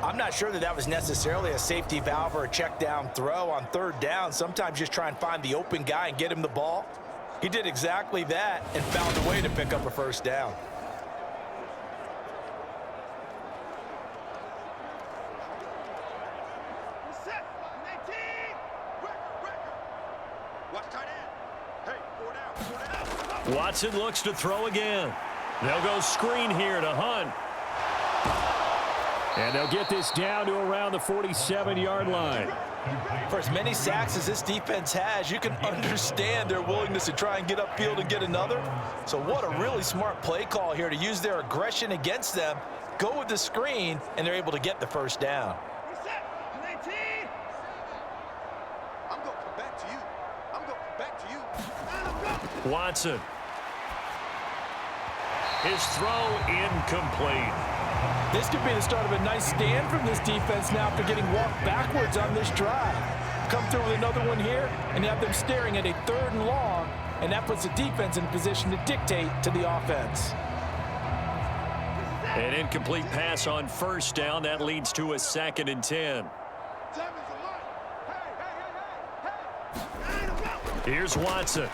I'm not sure that that was necessarily a safety valve or a check down throw on 3rd down. Sometimes just try and find the open guy and get him the ball. He did exactly that and found a way to pick up a 1st down. Watson looks to throw again. They'll go screen here to Hunt. And they'll get this down to around the 47-yard line. For as many sacks as this defense has, you can understand their willingness to try and get upfield and get another. So what a really smart play call here to use their aggression against them, go with the screen, and they're able to get the 1st down. Watson. His throw incomplete. This could be the start of a nice stand from this defense now after getting walked backwards on this drive. Come through with another one here, and you have them staring at a 3rd and long, and that puts the defense in position to dictate to the offense. An incomplete pass on 1st down. That leads to a 2nd and 10. Here's Watson.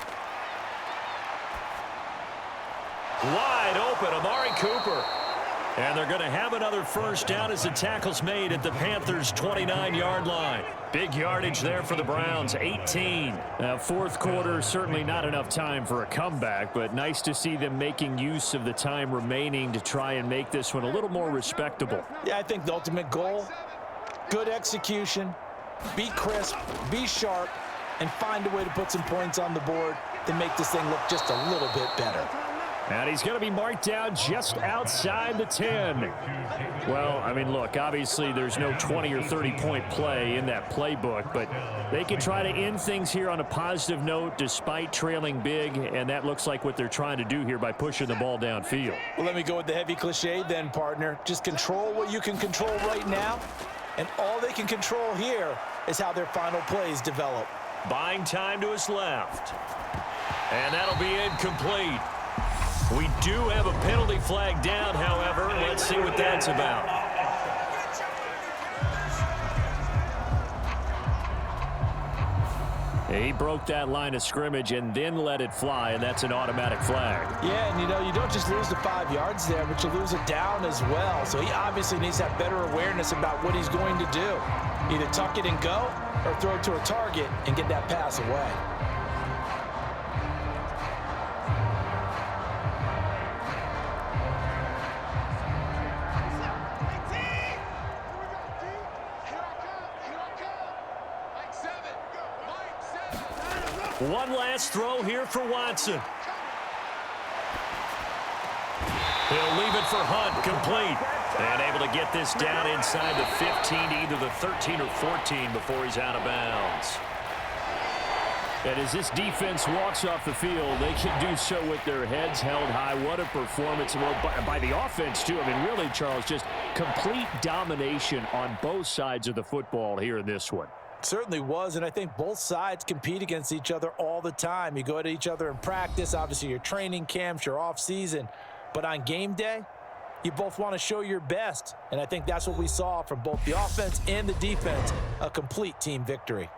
Wide open, Amari Cooper. And they're going to have another 1st down as the tackle's made at the Panthers' 29-yard line. Big yardage there for the Browns, 18. Now, 4th quarter, certainly not enough time for a comeback, but nice to see them making use of the time remaining to try and make this one a little more respectable. Yeah, I think the ultimate goal, good execution, be crisp, be sharp, and find a way to put some points on the board to make this thing look just a little bit better. And he's going to be marked down just outside the 10. Well, I mean, look, obviously there's no 20 or 30-point play in that playbook, but they can try to end things here on a positive note despite trailing big, and that looks like what they're trying to do here by pushing the ball downfield. Well, let me go with the heavy cliche then, partner. Just control what you can control right now, and all they can control here is how their final plays develop. Buying time to his left. And that'll be incomplete. We do have a penalty flag down, however. Let's see what that's about. He broke that line of scrimmage and then let it fly, and that's an automatic flag. Yeah, and you don't just lose the 5 yards there, but you lose it down as well. So he obviously needs to have better awareness about what he's going to do. Either tuck it and go or throw it to a target and get that pass away. One last throw here for Watson. He'll leave it for Hunt, complete. And able to get this down inside the 15 to either the 13 or 14 before he's out of bounds. And as this defense walks off the field, they can do so with their heads held high. What a performance by the offense, too. I mean, really, Charles, just complete domination on both sides of the football here in this one. Certainly was, and I think both sides compete against each other all the time. You go at each other in practice, obviously your training camps, your off season, but on game day, you both want to show your best, and I think that's what we saw from both the offense and the defense, a complete team victory.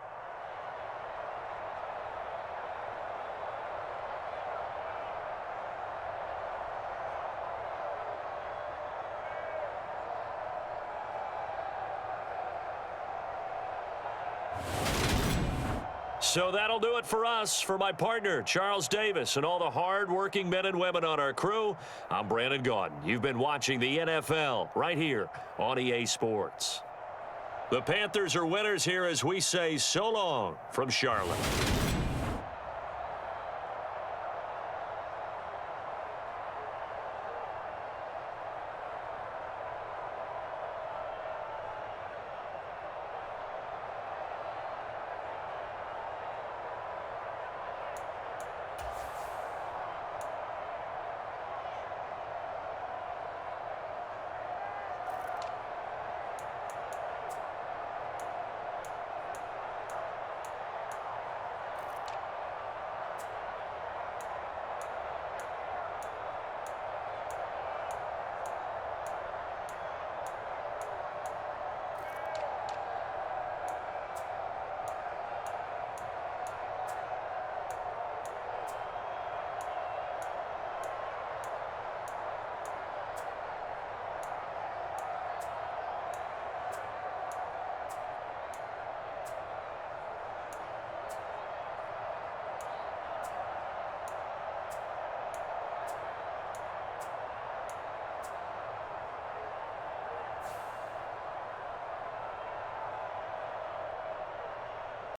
So that'll do it for us. For my partner, Charles Davis, and all the hard-working men and women on our crew, I'm Brandon Gaudin. You've been watching the NFL right here on EA Sports. The Panthers are winners here as we say so long from Charlotte.